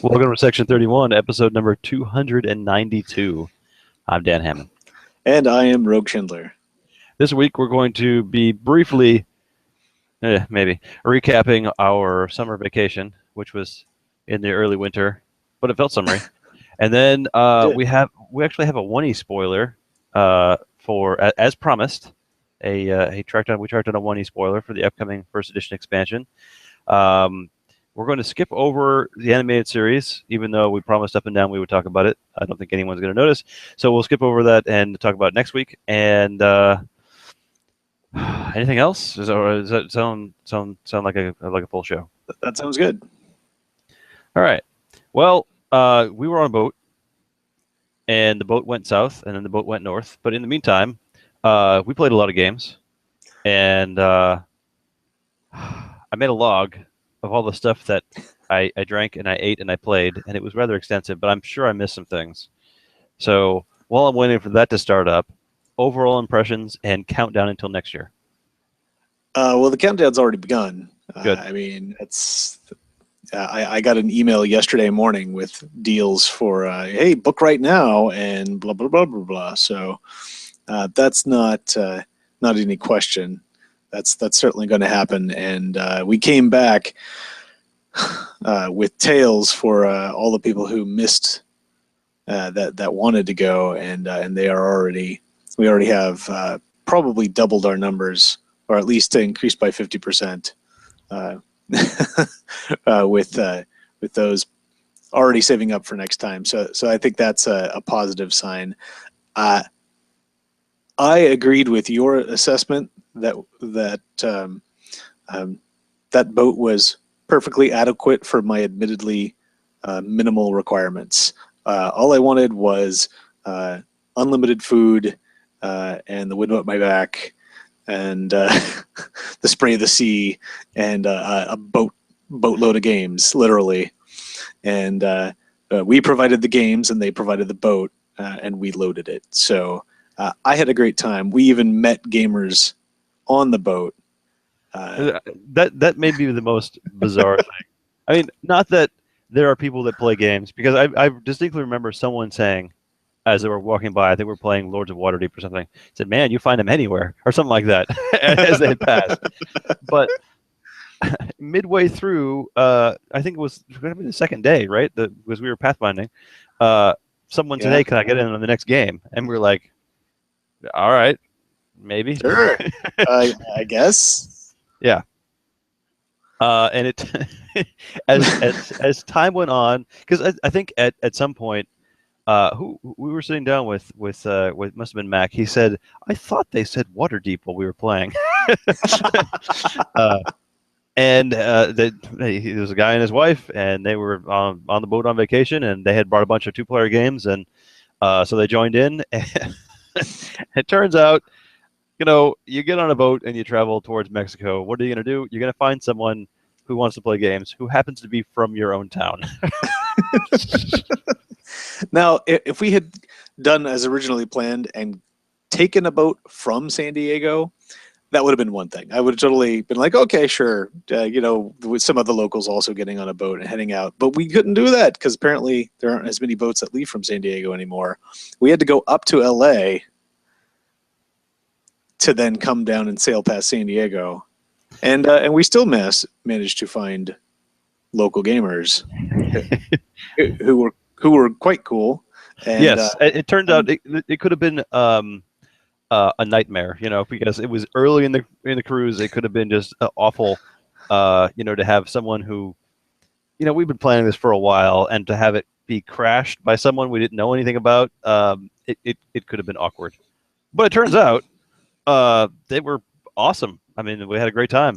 Welcome to Section 31, episode number 292. I'm Dan Hammond. And I am Rogue Schindler. This week we're going to be briefly, maybe, recapping our summer vacation, which was in the early winter, but it felt summery. And then we actually have a 1E spoiler for, as promised, we tracked down a 1E spoiler for the upcoming first edition expansion. We're going to skip over the animated series, even though we promised up and down we would talk about it. I don't think anyone's going to notice. So we'll skip over that and talk about it next week. And anything else? Does that sound like a full show? That sounds good. All right. Well, we were on a boat, and the boat went south, and then the boat went north. But in the meantime, we played a lot of games, and I made a log of all the stuff that I drank and I ate and I played, and it was rather extensive, but I'm sure I missed some things. So while I'm waiting for that to start up, overall impressions and countdown until next year. Well, the countdown's already begun. Good. I mean, it's. I got an email yesterday morning with deals for, hey, book right now and blah blah blah blah blah. So that's not any question. That's certainly going to happen. And we came back with tales for all the people who missed that wanted to go, and they are already. We already have probably doubled our numbers, or at least increased by 50%. With those already saving up for next time. So I think that's a positive sign. I agreed with your assessment that boat was perfectly adequate for my admittedly minimal requirements. All I wanted was unlimited food and the window at my back, and the spray of the sea, and a boatload of games, literally. And we provided the games, and they provided the boat, and we loaded it. So I had a great time. We even met gamers on the boat. That may be the most bizarre thing. I mean, not that there are people that play games, because I distinctly remember someone saying, as they were walking by, I think we were playing Lords of Waterdeep or something, said, "Man, you find them anywhere," or something like that, as they passed. But midway through, I think it was going to be the second day, right? Because we were pathfinding. Someone said, "Hey, can I get in on the next game?" And we were like, "All right, maybe." Sure. I guess. Yeah. And it as time went on, because I think at some point, who we were sitting down with must have been Mac. He said, "I thought they said Waterdeep while we were playing." And there was a guy and his wife, and they were on the boat on vacation, and they had brought a bunch of 2-player games, and so they joined in. And it turns out, you get on a boat and you travel towards Mexico. What are you going to do? You're going to find someone who wants to play games who happens to be from your own town. Now, if we had done as originally planned and taken a boat from San Diego, that would have been one thing. I would have totally been like, okay, sure, with some of the locals also getting on a boat and heading out. But we couldn't do that because apparently there aren't as many boats that leave from San Diego anymore. We had to go up to LA to then come down and sail past San Diego. And we still managed to find local gamers who were quite cool. And, yes, it turned out it could have been a nightmare, because it was early in the cruise. It could have been just awful, to have someone who, we've been planning this for a while, and to have it be crashed by someone we didn't know anything about. It could have been awkward, but it turns out they were awesome. I mean, we had a great time.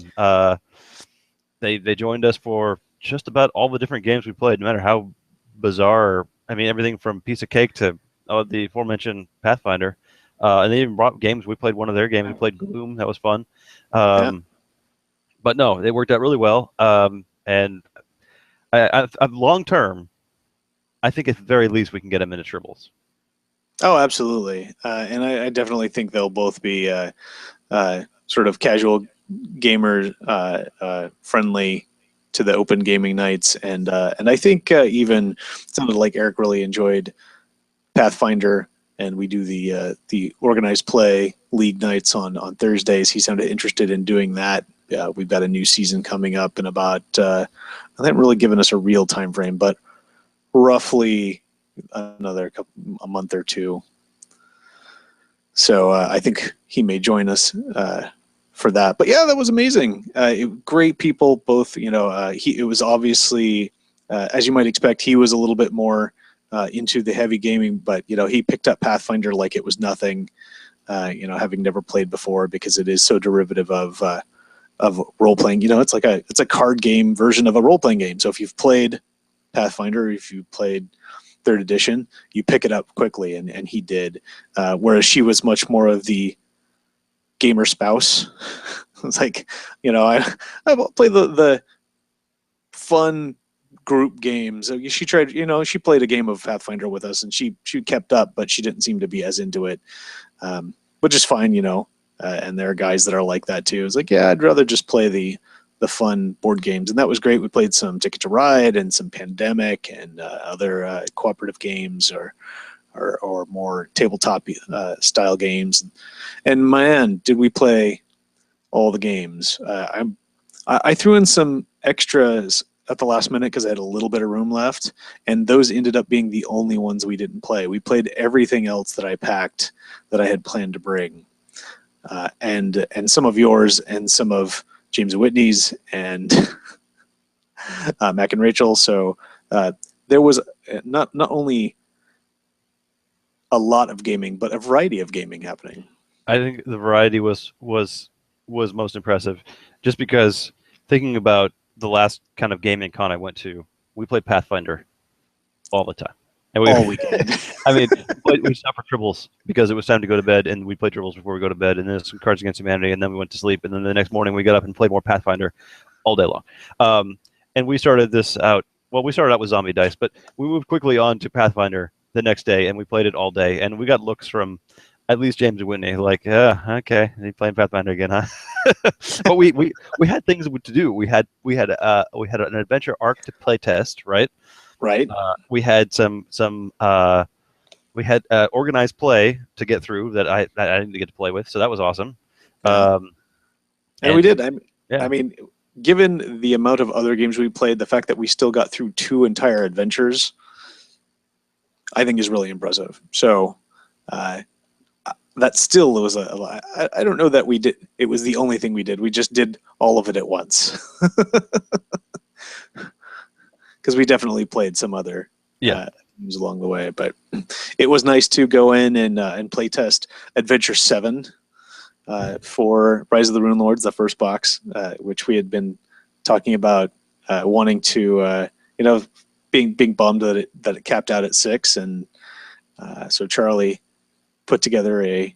They joined us for just about all the different games we played, no matter how bizarre. I mean, everything from Piece of Cake to the aforementioned Pathfinder. And they even brought games. We played one of their games. We played Gloom. That was fun. But no, it worked out really well. And I long term, I think at the very least we can get them into triples. Oh, absolutely. And I definitely think they'll both be sort of casual gamer friendly to the open gaming nights, and I think even it sounded like Eric really enjoyed Pathfinder, and we do the organized play league nights on Thursdays. He sounded interested in doing that. We've got a new season coming up in about they haven't really given us a real time frame, but roughly a month or two. So I think he may join us for that. But yeah, that was amazing. Great people, both. It was obviously, as you might expect, he was a little bit more into the heavy gaming, but he picked up Pathfinder like it was nothing. Having never played before, because it is so derivative of role playing. It's like it's a card game version of a role playing game. So if you've played Pathfinder, if you played third edition, you pick it up quickly, and he did. Whereas she was much more of the gamer spouse. It's like, I play the fun group games. She tried, she played a game of Pathfinder with us, and she kept up, but she didn't seem to be as into it, which is fine, and there are guys that are like that too. It's like, yeah, I'd rather just play the fun board games, and that was great. We played some Ticket to Ride and some Pandemic and other cooperative games or more tabletop style games. And man, did we play all the games. I threw in some extras at the last minute because I had a little bit of room left, and those ended up being the only ones we didn't play. We played everything else that I packed that I had planned to bring, and some of yours and some of James and Whitney's and Mac and Rachel. So there was not only a lot of gaming, but a variety of gaming happening. I think the variety was most impressive, just because thinking about the last kind of gaming con I went to, we played Pathfinder all the time. And all weekend. I mean, we stopped for triples because it was time to go to bed, and we played triples before we go to bed, and then some Cards Against Humanity, and then we went to sleep, and then the next morning we got up and played more Pathfinder all day long. And we started this out. Well, we started out with Zombie Dice, but we moved quickly on to Pathfinder the next day, and we played it all day, and we got looks from at least James and Whitney, like, yeah, okay, you playing Pathfinder again, huh? But we had things to do. We had an adventure arc to play test, right? Right. We had some organized play to get through that I didn't get to play with, so that was awesome. Yeah. And we did. I mean, given the amount of other games we played, the fact that we still got through 2 entire adventures, I think is really impressive. So that still was I don't know that we did. It was the only thing we did. We just did all of it at once. Because we definitely played some other games along the way. But it was nice to go in and play test Adventure 7 for Rise of the Rune Lords, the first box, which we had been talking about wanting to, being bummed that it capped out at 6. And so Charlie put together a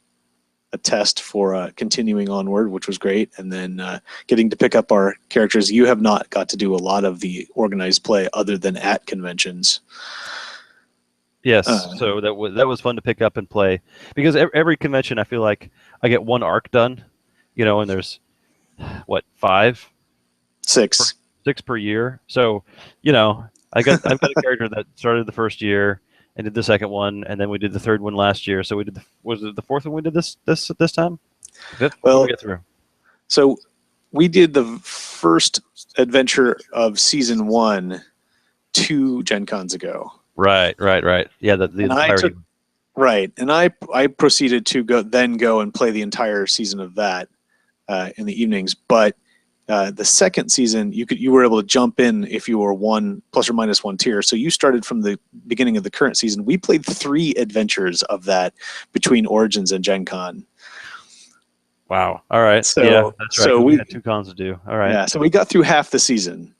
test for continuing onward, which was great, and then getting to pick up our characters. You have not got to do a lot of the organized play other than at conventions. Yes, so that was fun to pick up and play, because every convention I feel like I get one arc done, and there's what, 6 per year. So I've got a character that started the first year and did the second one, and then we did the third one last year. So we did was it the fourth one we did this time? Fifth? Well, we get through. So we did the first adventure of season 1 2 Gen Cons ago. Right. Yeah, right, and I proceeded to go and play the entire season of that in the evenings. But the second season, you were able to jump in if you were one plus or minus 1 tier. So you started from the beginning of the current season. We played 3 adventures of that between Origins and Gen Con. Wow. All right. So, yeah, that's right. So we had 2 cons to do. All right. Yeah. So we got through half the season,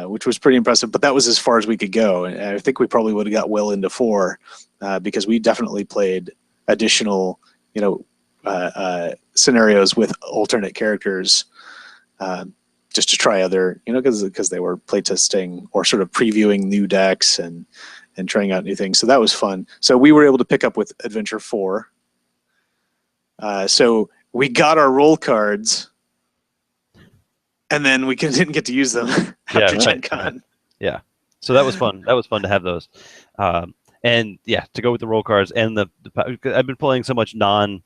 which was pretty impressive. But that was as far as we could go. And I think we probably would have got well into 4 because we definitely played additional, scenarios with alternate characters. Just to try other, because they were playtesting or sort of previewing new decks and trying out new things. So that was fun. So we were able to pick up with Adventure 4. So we got our roll cards and then we didn't get to use them Yeah, after Gen right, Con. yeah. So that was fun. That was fun to have those, and yeah, to go with the roll cards and I've been playing so much non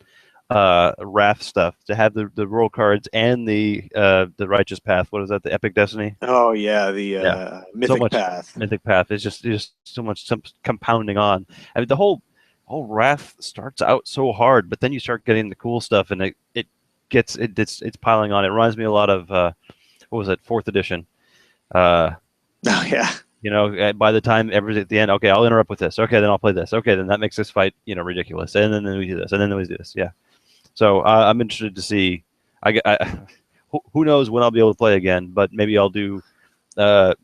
Wrath stuff to have the roll cards and the Righteous Path. What is that? The Epic Destiny. Oh yeah, Yeah, the so Mythic much Path. Mythic Path is just so much compounding on. I mean, the whole Wrath starts out so hard, but then you start getting the cool stuff, and it's piling on. It reminds me a lot of what was it, fourth edition. Uh, Oh yeah. by the time everything's at the end, okay, I'll interrupt with this. Okay, then I'll play this. Okay, then that makes this fight, ridiculous. And then we do this, and then we do this. Yeah. So I'm interested to see. Who knows when I'll be able to play again? But maybe I'll do uh,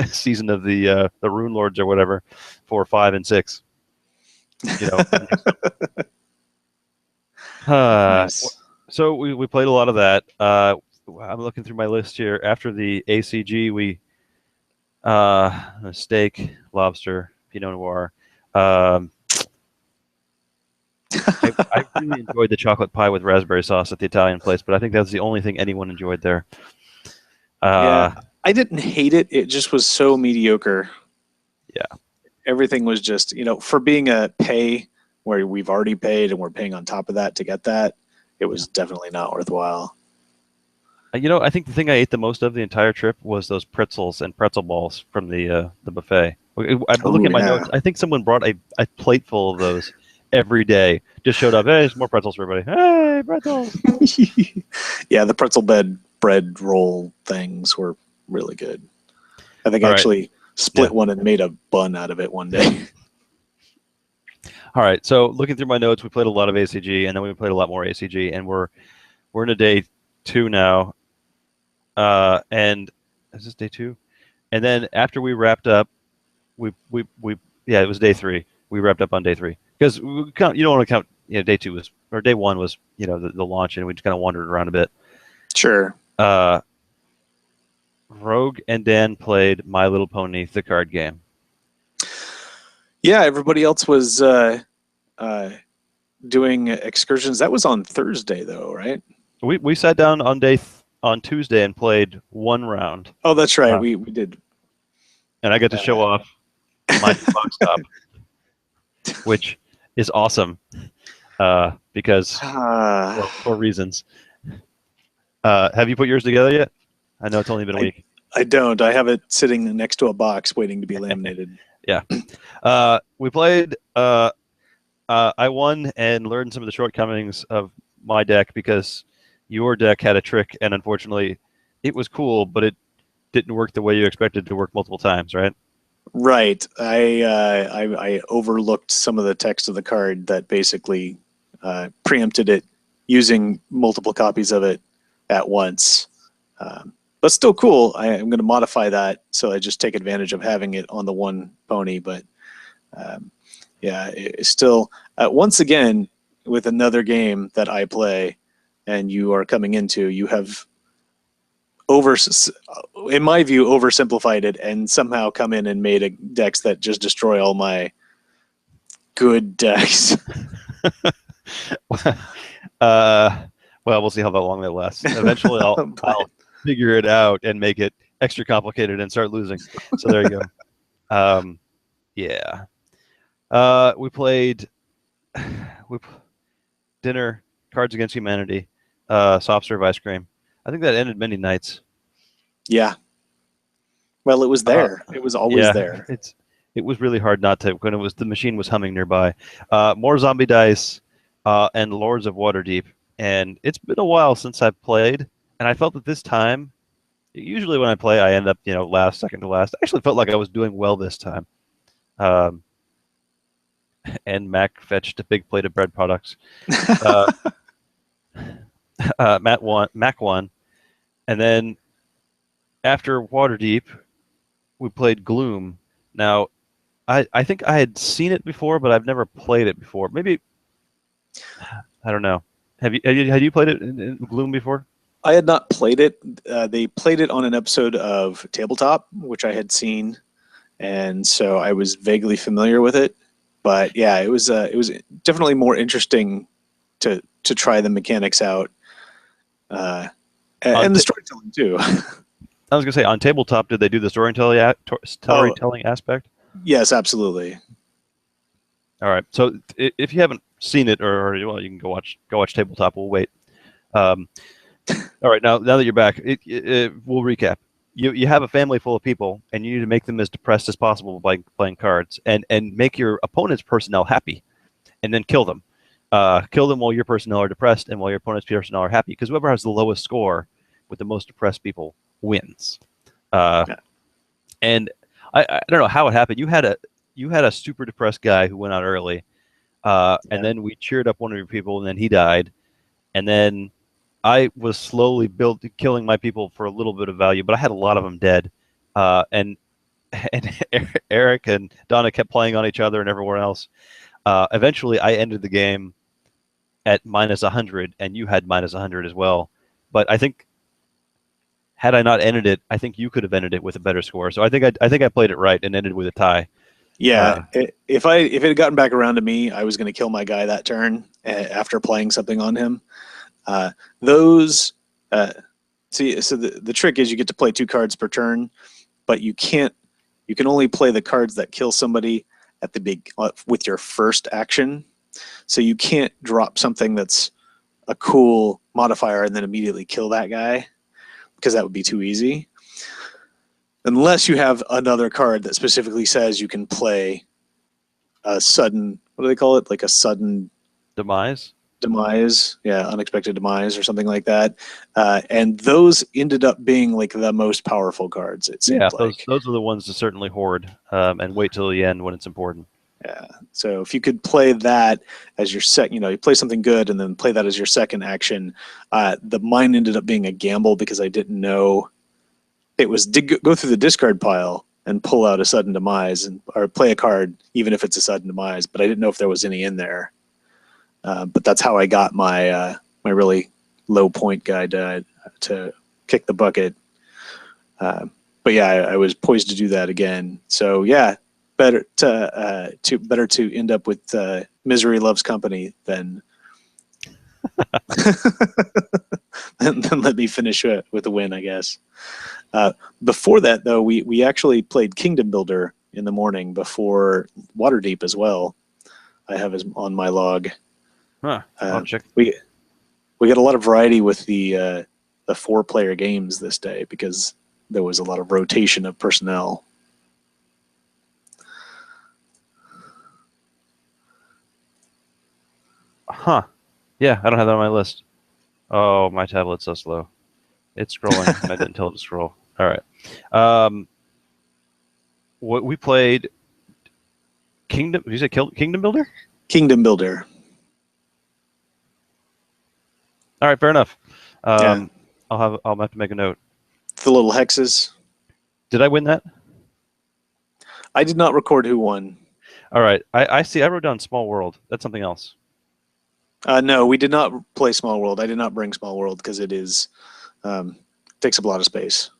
season of the Rune Lords or whatever, 4, 5, and 6. Nice. So we played a lot of that. I'm looking through my list here. After the ACG, we steak, lobster, Pinot Noir. I really enjoyed the chocolate pie with raspberry sauce at the Italian place, but I think that's the only thing anyone enjoyed there. Yeah, I didn't hate it. It just was so mediocre. Yeah. Everything was just, for being a pay where we've already paid and we're paying on top of that to get that, it was definitely not worthwhile. I think the thing I ate the most of the entire trip was those pretzels and pretzel balls from the buffet. I'm looking at my notes. I think someone brought a plate full of those every day. Just showed up. Hey, there's more pretzels for everybody. Hey, pretzels. Yeah, the pretzel bread roll things were really good. I think I actually split one and made a bun out of it one day. All right. So looking through my notes, we played a lot of ACG, and then we played a lot more ACG, and we're in a day 2 now. And is this day 2? And then after we wrapped up, we it was day 3. We wrapped up on day 3 because you don't want to count. Day 2 was, or day 1 was the launch, and we just kind of wandered around a bit. Sure. Rogue and Dan played My Little Pony, the card game. Yeah, everybody else was doing excursions. That was on Thursday, though, right? We sat down on Tuesday and played 1 round. Oh, that's right. We did. And I got to show off my box top, which is awesome because for reasons. Have you put yours together yet? I know it's only been a week. I don't. I have it sitting next to a box waiting to be laminated. Yeah. We played. I won and learned some of the shortcomings of my deck because your deck had a trick, and unfortunately, it was cool, but it didn't work the way you expected it to work multiple times, right? Right. I overlooked some of the text of the card that basically preempted it using multiple copies of it at once. But still cool. I'm going to modify that so I just take advantage of having it on the one pony. But yeah, it's still, once again, with another game that I play and you are coming into, you have in my view, oversimplified it and somehow come in and made decks that just destroy all my good decks. Well, we'll see how long that lasts. Eventually, I'll figure it out and make it extra complicated and start losing. So there you go. Yeah. We played dinner, Cards Against Humanity, soft serve ice cream. I think that ended many nights. Yeah. Well, it was there. It was always there. It was really hard not to when the machine was humming nearby. More zombie dice and Lords of Waterdeep. And it's been a while since I've played, and I felt that this time, usually when I play, I end up last, second to last. I actually felt like I was doing well this time. And Mac fetched a big plate of bread products. Mac won, and then after Waterdeep, we played Gloom. Now, I think I had seen it before, but I've never played it before. Maybe I don't know. Had you played it in Gloom before? I had not played it. They played it on an episode of Tabletop, which I had seen, and so I was vaguely familiar with it. But yeah, it was definitely more interesting to try the mechanics out. And the storytelling too. I was gonna say, on tabletop, did they do the storytelling aspect? Yes, absolutely. All right. So if you haven't seen it, or well, you can go watch tabletop. We'll wait. Um, all right. Now that you're back, we'll recap. You have a family full of people, and you need to make them as depressed as possible by playing cards, and make your opponent's personnel happy, and then kill them. Kill them while your personnel are depressed, and while your opponent's personnel are happy. Because whoever has the lowest score with the most depressed people wins. Yeah. And I don't know how it happened. You had a super depressed guy who went out early, and then we cheered up one of your people, and then he died, and then I was slowly killing my people for a little bit of value, but I had a lot of them dead, and Eric and Donna kept playing on each other and everyone else. Eventually, I ended the game at -100, and you had -100 as well. But I think, had I not ended it, I think you could have ended it with a better score. So I think I played it right and ended with a tie. Yeah, if it had gotten back around to me, I was going to kill my guy that turn after playing something on him. Those see, so the trick is you get to play 2 cards per turn, but you can only play the cards that kill somebody at the big with your first action. So you can't drop something that's a cool modifier and then immediately kill that guy, because that would be too easy. Unless you have another card that specifically says you can play a sudden, what do they call it? Like a sudden Demise. Yeah, unexpected demise or something like that. And those ended up being like the most powerful cards, it seemed like. Those are the ones to certainly hoard and wait till the end when it's important. Yeah. So if you could play that as your you play something good and then play that as your second action. Mine ended up being a gamble because I didn't know it was go through the discard pile and pull out a sudden demise or play a card even if it's a sudden demise, but I didn't know if there was any in there. But that's how I got my my really low point guy to kick the bucket. But yeah, I was poised to do that again. So yeah, better to end up with misery loves company than than let me finish with a win, I guess. Before that, though, we actually played Kingdom Builder in the morning before Waterdeep as well. I have on my log. Huh. I'll check. We got a lot of variety with the 4-player games this day because there was a lot of rotation of personnel. Huh. Yeah, I don't have that on my list. Oh, my tablet's so slow. It's scrolling, and I didn't tell it to scroll. All right. What we played, Kingdom. You said Kingdom Builder? Kingdom Builder. All right, fair enough. Yeah. I'll have to make a note. The little hexes. Did I win that? I did not record who won. All right. I see. I wrote down Small World. That's something else. No, we did not play Small World. I did not bring Small World because it is takes up a lot of space.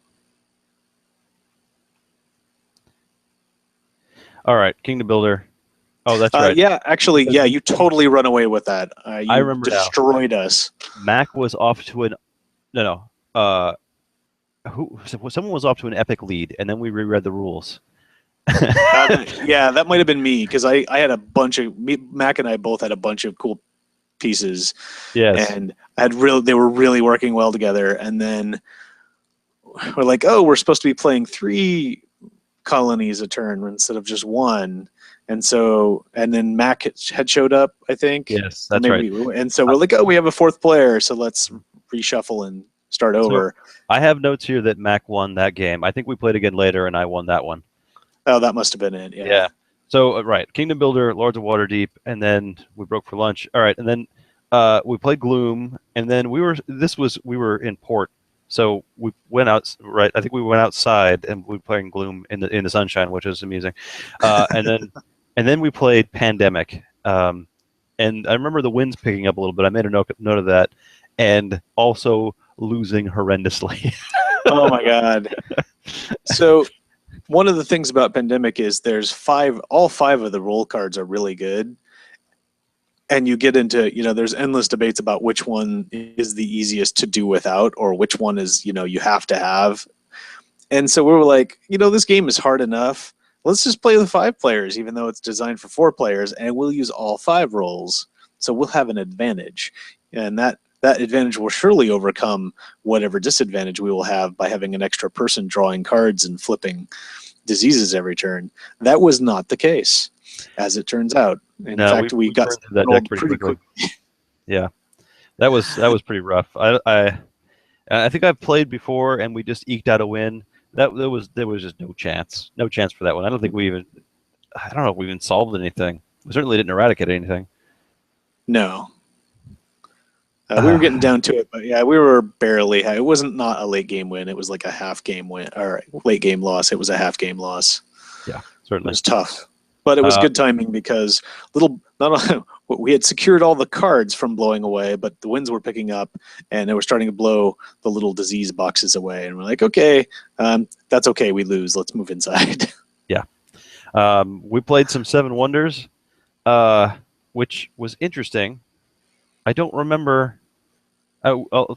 All right, Kingdom Builder. Oh, that's right. Yeah, actually, yeah, you totally run away with that. You I remember destroyed us. Mac was off to an someone was off to an epic lead, and then we reread the rules. Yeah, that might have been me because I had a bunch of Mac and I both had a bunch of cool pieces. Yes, and they were really working well together. And then we're like, oh, we're supposed to be playing 3 colonies a turn instead of just 1. And then Mac had showed up, I think. Yes, that's right. And so we're like, oh, we have a 4th player, so let's reshuffle and start over. So I have notes here that Mac won that game. I think we played again later, and I won that one. Oh, that must have been it. Yeah. So right, Kingdom Builder, Lords of Waterdeep, and then we broke for lunch. All right, and then we played Gloom, and then we were in port, so we went out. Right, I think we went outside and we were playing Gloom in the sunshine, which was amusing. And then we played Pandemic, and I remember the winds picking up a little bit. I made a note of that, and also losing horrendously. Oh my god! So one of the things about Pandemic is there's all 5 of the role cards are really good. and you get into, there's endless debates about which one is the easiest to do without, or which one is, you have to have. And so we were like, this game is hard enough. Let's just play with 5 players, even though it's designed for 4 players, and we'll use all 5 roles. So we'll have an advantage. And that advantage will surely overcome whatever disadvantage we will have by having an extra person drawing cards and flipping diseases every turn. That was not the case, as it turns out. In No, fact, we got burned through that deck rolled pretty pretty quickly. quick. Yeah, that was pretty rough. I think I've played before, and we just eked out a win. There was just no chance for that one. I don't think I don't know if we even solved anything. We certainly didn't eradicate anything. No. We were getting down to it, but yeah, we were barely. It wasn't not a late game win. It was like a half game win, or late game loss. It was a half game loss. Yeah, It certainly. was tough, but it was good timing because we had secured all the cards from blowing away, but the winds were picking up, and they were starting to blow the little disease boxes away. And we're like, okay, that's okay. We lose. Let's move inside. Yeah. We played some Seven Wonders, which was interesting. I don't remember.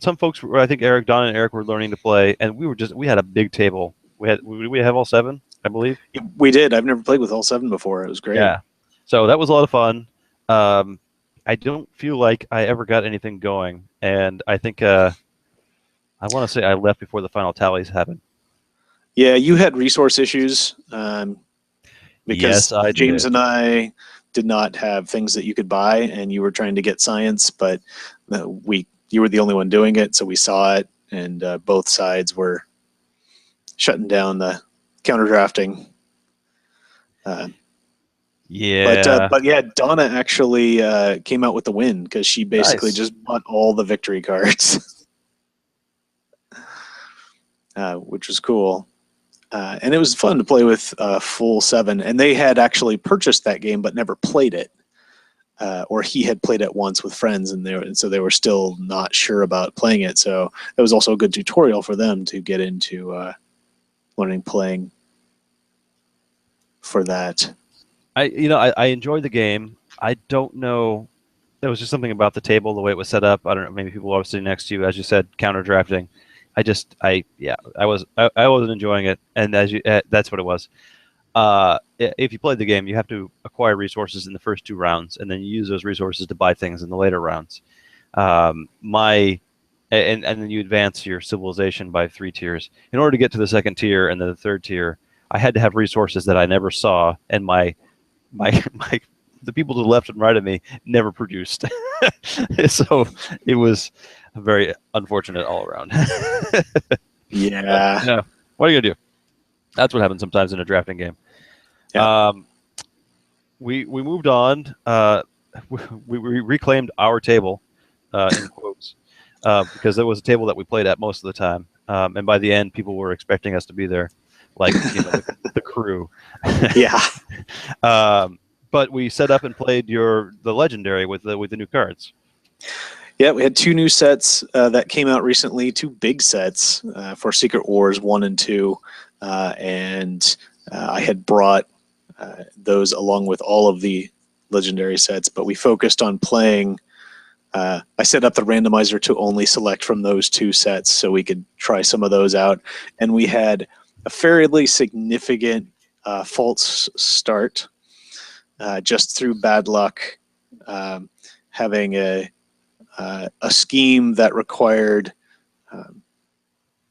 Some folks, I think Don and Eric were learning to play, and we had a big table. We have all 7, I believe. We did. I've never played with all 7 before. It was great. Yeah. So that was a lot of fun. I don't feel like I ever got anything going, and I think I want to say I left before the final tallies happened. Yeah, you had resource issues because yes, James and I did not have things that you could buy, and you were trying to get science, but you were the only one doing it, so we saw it, and both sides were shutting down the counter drafting. Yeah. But yeah, Donna actually came out with the win because she basically just bought all the victory cards, which was cool. And it was fun to play with full 7. And they had actually purchased that game but never played it. Or he had played it once with friends, and so they were still not sure about playing it. So it was also a good tutorial for them to get into learning playing for that. I enjoyed the game. I don't know. There was just something about the table, the way it was set up. I don't know. Maybe people were sitting next to you, as you said, counter drafting. I wasn't enjoying it, and that's what it was. If you played the game, you have to acquire resources in the first 2 rounds, and then you use those resources to buy things in the later rounds. And then you advance your civilization by 3 tiers. In order to get to the 2nd tier and then the 3rd tier, I had to have resources that I never saw, and the people to the left and right of me never produced. So it was very unfortunate all around. Yeah. Yeah. What are you gonna do? That's what happens sometimes in a drafting game. Yeah. We moved on. We reclaimed our table, in quotes, because there was a table that we played at most of the time, and by the end, people were expecting us to be there, like the crew. Yeah. But we set up and played the legendary with the new cards. Yeah, we had 2 new sets that came out recently, 2 big sets for Secret Wars 1 and 2, and I had brought those along with all of the legendary sets, but we focused on playing. I set up the randomizer to only select from those 2 sets so we could try some of those out, and we had a fairly significant false start just through bad luck, having a scheme that required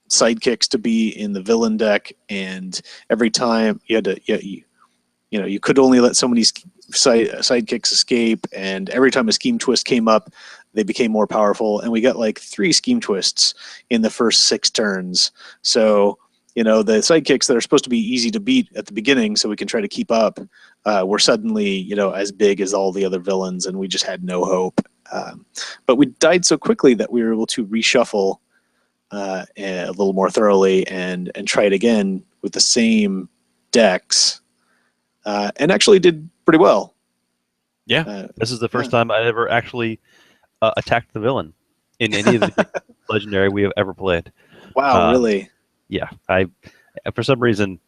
sidekicks to be in the villain deck, and every time you had to, you could only let so many sidekicks escape, and every time a scheme twist came up, they became more powerful, and we got like 3 scheme twists in the first 6 turns. So the sidekicks that are supposed to be easy to beat at the beginning so we can try to keep up were suddenly as big as all the other villains, and we just had no hope. But we died so quickly that we were able to reshuffle a little more thoroughly and try it again with the same decks, and actually did pretty well. Yeah, this is the first time I ever actually attacked the villain in any of the legendary we have ever played. Wow, really? Yeah, for some reason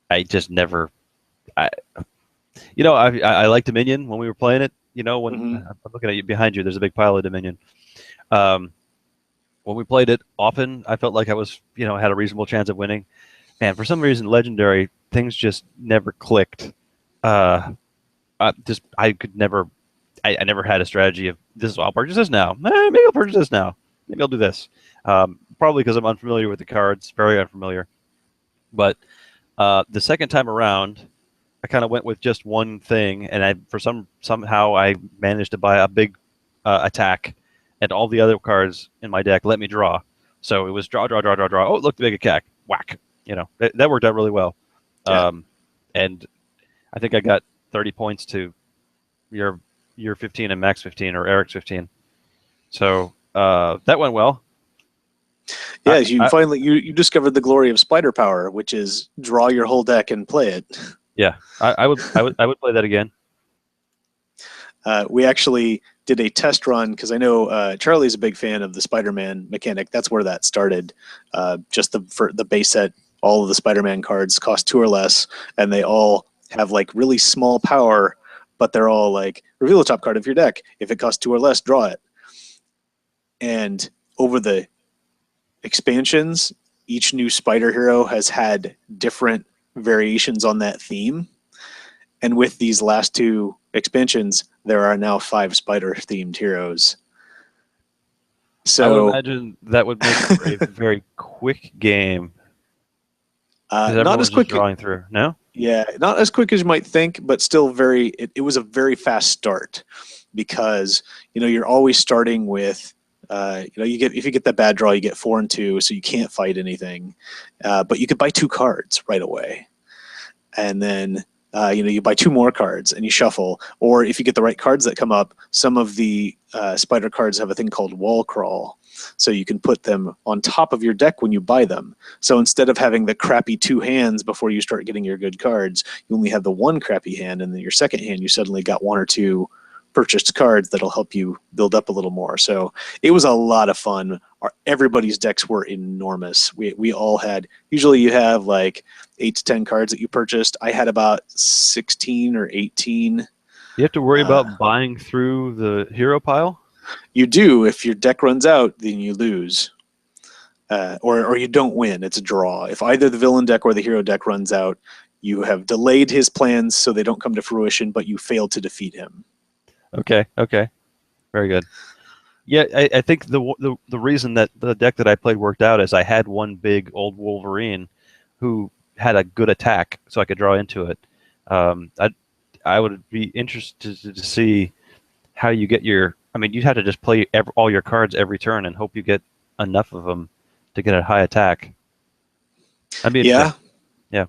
I just never. I like Dominion when we were playing it. You know, when Hmm. I'm looking at you behind you, there's a big pile of Dominion. Um, when we played it often, I felt like I was, had a reasonable chance of winning. And for some reason, Legendary things just never clicked. I could never. I never had a strategy of this. I'll purchase this now. Maybe I'll purchase this now. Maybe I'll do this. Probably because I'm unfamiliar with the cards, very unfamiliar. But the second time around, I kind of went with just one thing, and somehow I managed to buy a big attack, and all the other cards in my deck let me draw. So it was draw, draw, draw, draw, draw. Oh, look, the big attack, whack. That worked out really well. Yeah. And I think I got 30 points to your 15 and Max 15 or Eric's 15. So that went well. Yeah, I, you I, finally you discovered the glory of spider power, which is draw your whole deck and play it. yeah, I would play that again. We actually did a test run because I know Charlie's a big fan of the Spider-Man mechanic. That's where that started. Just for the base set, all of the Spider-Man cards cost 2 or less, and they all have like really small power, but they're all like reveal the top card of your deck. If it costs 2 or less, draw it. And over the expansions, each new Spider Hero has had different variations on that theme. And with these last 2 expansions, there are now 5 spider themed heroes. I would So, imagine that would make for a very quick game because not as everyone's just quick. drawing through. No? Yeah, not as quick as you might think, but still very. It was a very fast start because you're always starting with. You get if you get that bad draw, you get 4 and 2, so you can't fight anything. But you could buy 2 cards right away, and then you buy 2 more cards and you shuffle. Or if you get the right cards that come up, some of the spider cards have a thing called wall crawl, so you can put them on top of your deck when you buy them. So instead of having the crappy 2 hands before you start getting your good cards, you only have the 1 crappy hand, and then your second hand you suddenly got 1 or 2 purchased cards that'll help you build up a little more. So it was a lot of fun. Everybody's decks were enormous. We all had, usually you have like 8 to 10 cards that you purchased. I had about 16 or 18. You have to worry Uh, about buying through the hero pile? you do. If your deck runs out, then you lose. Or you don't win. It's a draw. If either the villain deck or the hero deck runs out, you have delayed his plans so they don't come to fruition, but you failed to defeat him. Okay, very good. Yeah, I think the reason that the deck that I played worked out is I had one big old Wolverine who had a good attack, so I could draw into it. I would be interested to see how you get your. I mean, you'd have to just play all your cards every turn and hope you get enough of them to get a high attack. That'd be interesting. Yeah.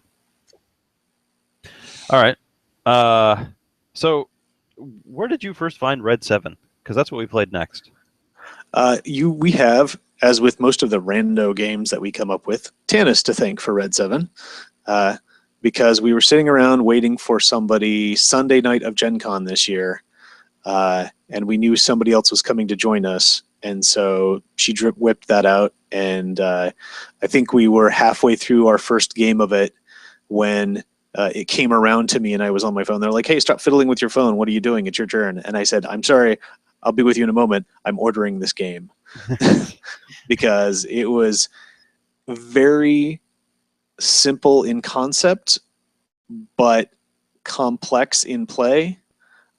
Yeah. All right. So where did you first find Red 7? Because that's what we played next. We have, as with most of the rando games that we come up with, Tanis to thank for Red 7. Because we were sitting around waiting for somebody Sunday night of Gen Con this year, and we knew somebody else was coming to join us. And so she whipped that out, and I think we were halfway through our first game of it when it came around to me, and I was on my phone. They're like, "Hey, stop fiddling with your phone. What are you doing? It's your turn." And I said, "I'm sorry. I'll be with you in a moment. I'm ordering this game." Because it was very simple in concept, but complex in play.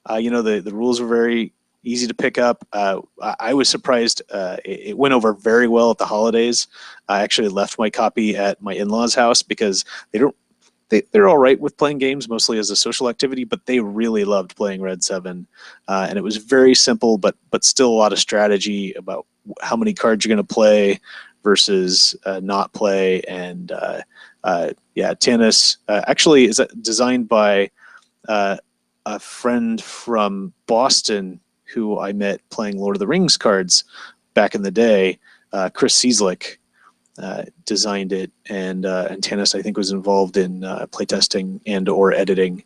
The rules were very easy to pick up. I was surprised. It went over very well at the holidays. I actually left my copy at my in-laws' house because they're all right with playing games mostly as a social activity, but they really loved playing Red 7. And it was very simple, but still a lot of strategy about how many cards you're going to play versus not play. And Tanis actually is designed by a friend from Boston who I met playing Lord of the Rings cards back in the day. Chris Cieslik designed it, and Tanis, I think, was involved in playtesting and or editing.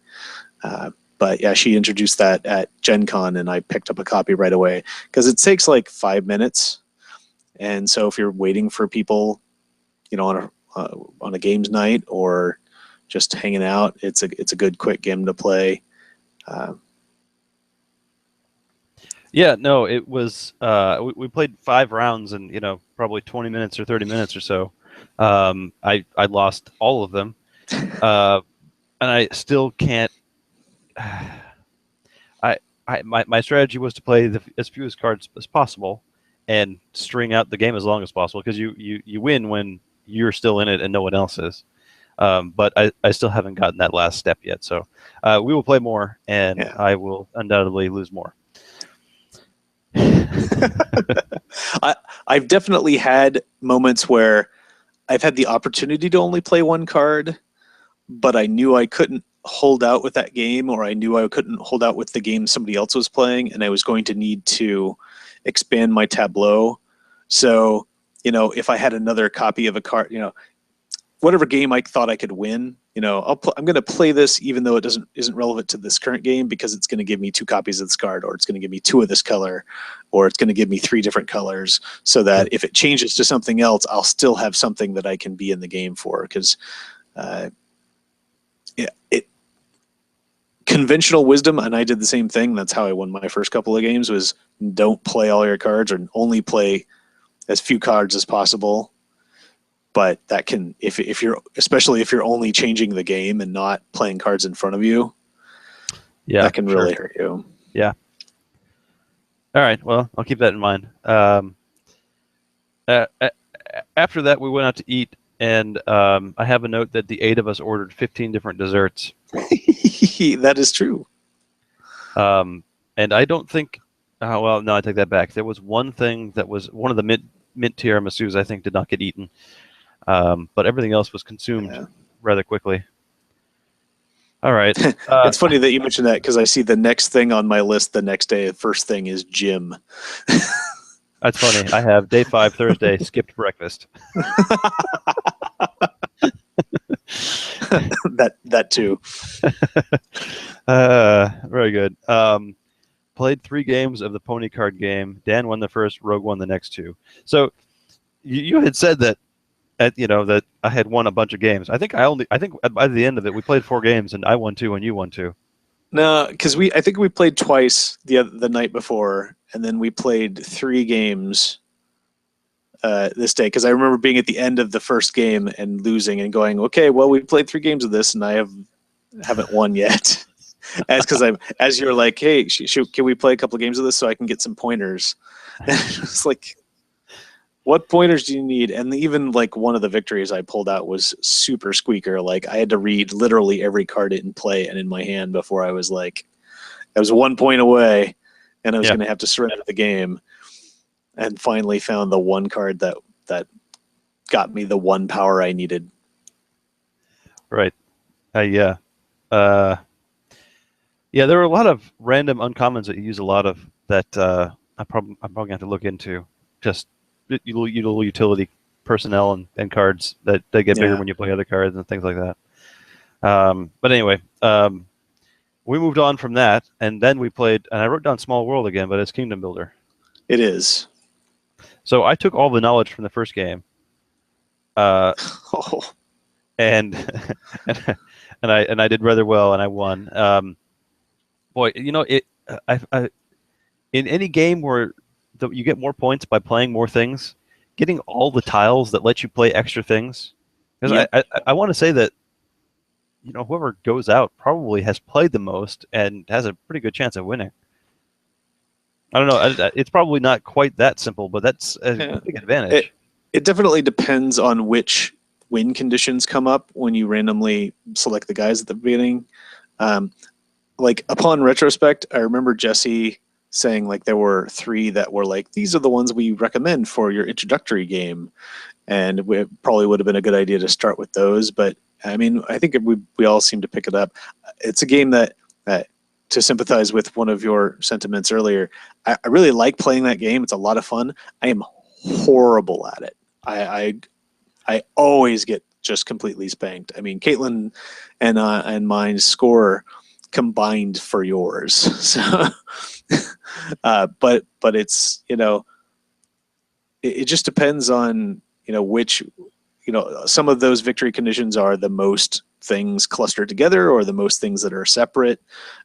But yeah, she introduced that at Gen Con, and I picked up a copy right away because it takes like 5 minutes. And so if you're waiting for people, on a games night or just hanging out, it's a good quick game to play. Yeah, no, it was. We played 5 rounds in probably 20 minutes or 30 minutes or so. I lost all of them, and I still can't. My strategy was to play as few as cards as possible, and string out the game as long as possible because you win when you're still in it and no one else is. But I still haven't gotten that last step yet. So we will play more, and Yeah. I will undoubtedly lose more. I've definitely had moments where I've had the opportunity to only play one card, but I knew I couldn't hold out with that game, or I knew I couldn't hold out with the game somebody else was playing, and I was going to need to expand my tableau. So, if I had another copy of a card, whatever game I thought I could win, I'm going to play this even though it isn't relevant to this current game, because it's going to give me 2 copies of this card, or it's going to give me 2 of this color, or it's going to give me 3 different colors, so that if it changes to something else, I'll still have something that I can be in the game for. Because conventional wisdom, and I did the same thing. That's how I won my first couple of games, was don't play all your cards, or only play as few cards as possible. But that can, if you're, especially if you're only changing the game and not playing cards in front of you, that can really hurt you. Yeah. All right. Well, I'll keep that in mind. After that, we went out to eat, and I have a note that the 8 of us ordered 15 different desserts. That is true. And I don't think. Oh, well, no, I take that back. There was one thing that was one of the mint tiramisus I think did not get eaten. But everything else was consumed rather quickly. All right. It's funny that you mentioned that, because I see the next thing on my list the next day, the first thing is gym. That's funny. I have day 5, Thursday, skipped breakfast. that too. Very good. Played 3 games of the pony card game. Dan won the first, Rogue won the next 2. So you had said that that I had won a bunch of games. I think by the end of it we played 4 games and I won 2 and you won 2. No, because I think we played twice the night before, and then we played 3 games this day. Because I remember being at the end of the first game and losing and going, okay, well, we played 3 games of this and I haven't won yet. As you're like, hey, can we play a couple of games of this so I can get some pointers? And it's like, what pointers do you need? And even like one of the victories I pulled out was super squeaker. Like, I had to read literally every card in play and in my hand before I was like, I was 1 point away and I was going to have to surrender the game, and finally found the one card that got me the 1 power I needed. Right. Yeah. Yeah, there were a lot of random uncommons that you use a lot of that I'm probably going to have to look into. Just utility personnel and cards that they get bigger when you play other cards and things like that. But anyway, we moved on from that, and then we played, and I wrote down Small World again, but it's Kingdom Builder. It is. So I took all the knowledge from the first game, and and I did rather well, and I won. Boy, in any game where you get more points by playing more things, getting all the tiles that let you play extra things. Because I want to say that whoever goes out probably has played the most and has a pretty good chance of winning. I don't know. It's probably not quite that simple, but that's a big advantage. It definitely depends on which win conditions come up when you randomly select the guys at the beginning. Like, upon retrospect, I remember Jesse saying like there were 3 that were like, these are the ones we recommend for your introductory game, and it probably would have been a good idea to start with those. But I mean, I think we all seem to pick it up. It's a game that to sympathize with one of your sentiments earlier, I really like playing that game. It's a lot of fun. I am horrible at it. I always get just completely spanked. I mean, Caitlin and mine score combined for yours. So, but it's it just depends on which some of those victory conditions are the most things clustered together or the most things that are separate.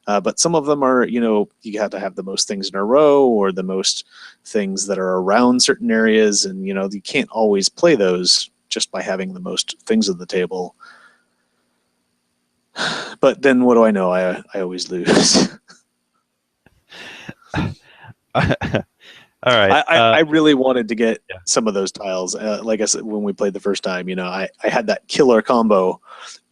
But some of them are, you have to have the most things in a row or the most things that are around certain areas. And, you can't always play those just by having the most things on the table. But then what do I know? I always lose. All right. I really wanted to get Yeah. some of those tiles. Like I said, when we played the first time, I had that killer combo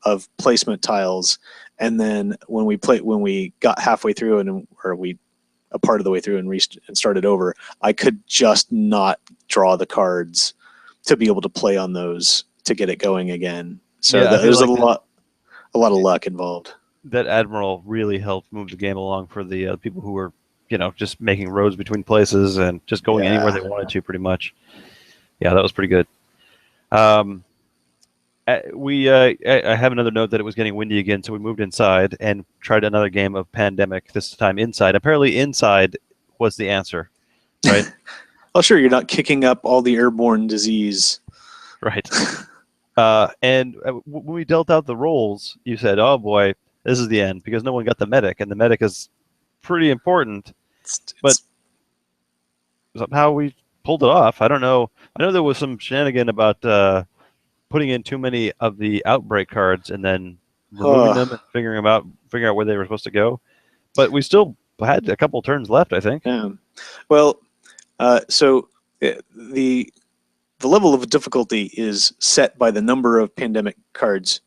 of placement tiles. And then when we got halfway through a part of the way through and started over, I could just not draw the cards to be able to play on those to get it going again. So Yeah, I feel there's like a lot of luck involved. that Admiral really helped move the game along for the people who were, just making roads between places and just going anywhere Yeah. they wanted to, pretty much. Yeah, that was pretty good. Um, I have another note that it was getting windy again, so we moved inside and tried another game of Pandemic. This time inside. Apparently, inside was the answer, right? Oh, sure, you're not kicking up all the airborne disease. Right. And when we dealt out the rolls, you said, "Oh boy, this is the end," because no one got the medic, and the medic is pretty important. But somehow we pulled it off. I don't know. I know there was some shenanigan about putting in too many of the outbreak cards and then removing them and figuring out where they were supposed to go. But we still had a couple turns left, I think. Yeah. Well, so the level of difficulty is set by the number of pandemic cards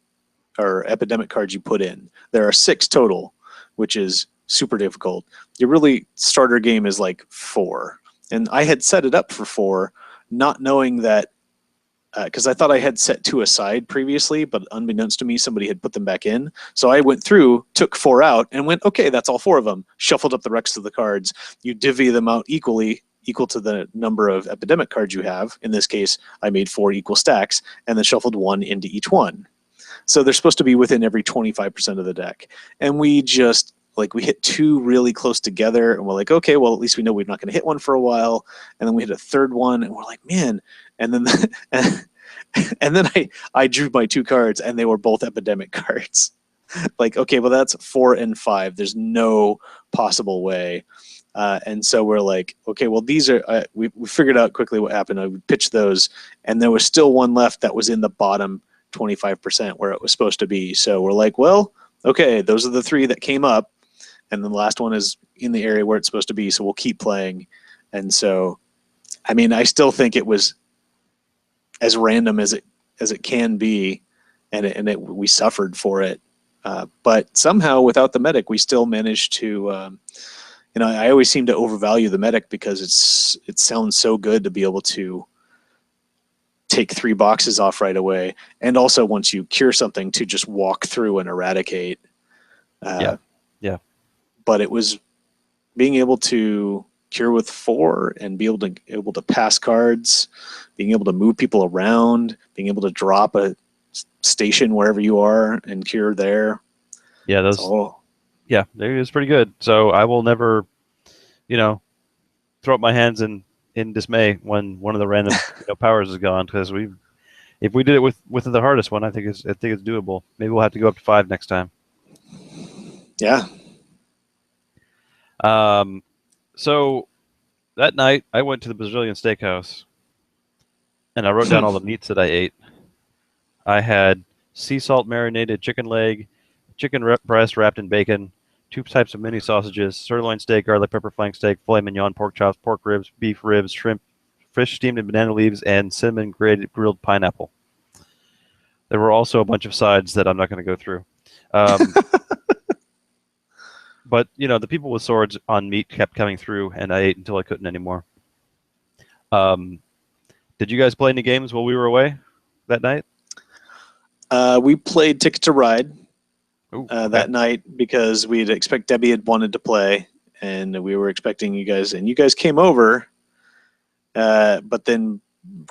or epidemic cards you put in. There are 6 total, which is super difficult. Your really starter game is like 4. And I had set it up for 4, not knowing that, because I thought I had set 2 aside previously, but unbeknownst to me, somebody had put them back in. So I went through, took 4 out, and went, okay, that's all 4 of them. Shuffled up the rest of the cards. You divvy them out equal to the number of epidemic cards you have. In this case, I made 4 equal stacks, and then shuffled 1 into each one. So they're supposed to be within every 25% of the deck. And we just, we hit 2 really close together, and we're like, okay, well, at least we know we're not going to hit one for a while. And then we hit a third one, and we're like, man. And then and then I drew my 2 cards, and they were both epidemic cards. Okay, well, that's 4 and 5. There's no possible way. And so we're like, okay, well, these are, we figured out quickly what happened. I pitched those, and there was still one left that was in the bottom 25% where it was supposed to be. So we're like, well, okay, those are the 3 that came up, and then the last one is in the area where it's supposed to be, so we'll keep playing. And so, I mean, I still think it was as random as it can be, and we suffered for it. But somehow, without the medic, we still managed to. I always seem to overvalue the medic because it sounds so good to be able to take 3 boxes off right away, and also once you cure something to just walk through and eradicate. Yeah. But it was being able to cure with 4 and be able to pass cards, being able to move people around, being able to drop a station wherever you are and cure there. Yeah, yeah, it was pretty good. So I will never, throw up my hands in dismay when one of the random powers is gone, because if we did it with the hardest one, I think it's doable. Maybe we'll have to go up to 5 next time. Yeah. So that night I went to the Brazilian steakhouse and I wrote down all the meats that I ate. I had sea salt marinated chicken leg, chicken breast wrapped in bacon, 2 types of mini sausages, sirloin steak, garlic pepper flank steak, filet mignon, pork chops, pork ribs, beef ribs, shrimp, fish steamed in banana leaves, and cinnamon grilled pineapple. There were also a bunch of sides that I'm not going to go through. But, the people with swords on meat kept coming through, and I ate until I couldn't anymore. Did you guys play any games while we were away that night? We played Ticket to Ride Okay. that night because Debbie had wanted to play, and we were expecting you guys, and you guys came over, but then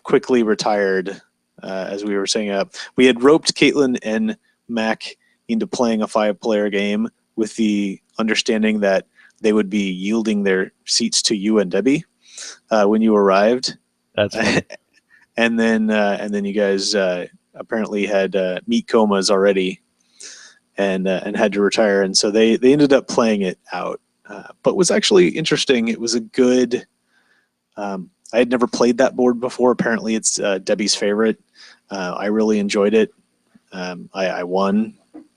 quickly retired as we were setting up. We had roped Caitlin and Mac into playing a 5-player game with the understanding that they would be yielding their seats to you and Debbie when you arrived. That's funny. And then you guys apparently had meat comas already, and had to retire, and so they ended up playing it out. But was actually interesting. It was a good. I had never played that board before. Apparently, it's Debbie's favorite. I really enjoyed it. I won,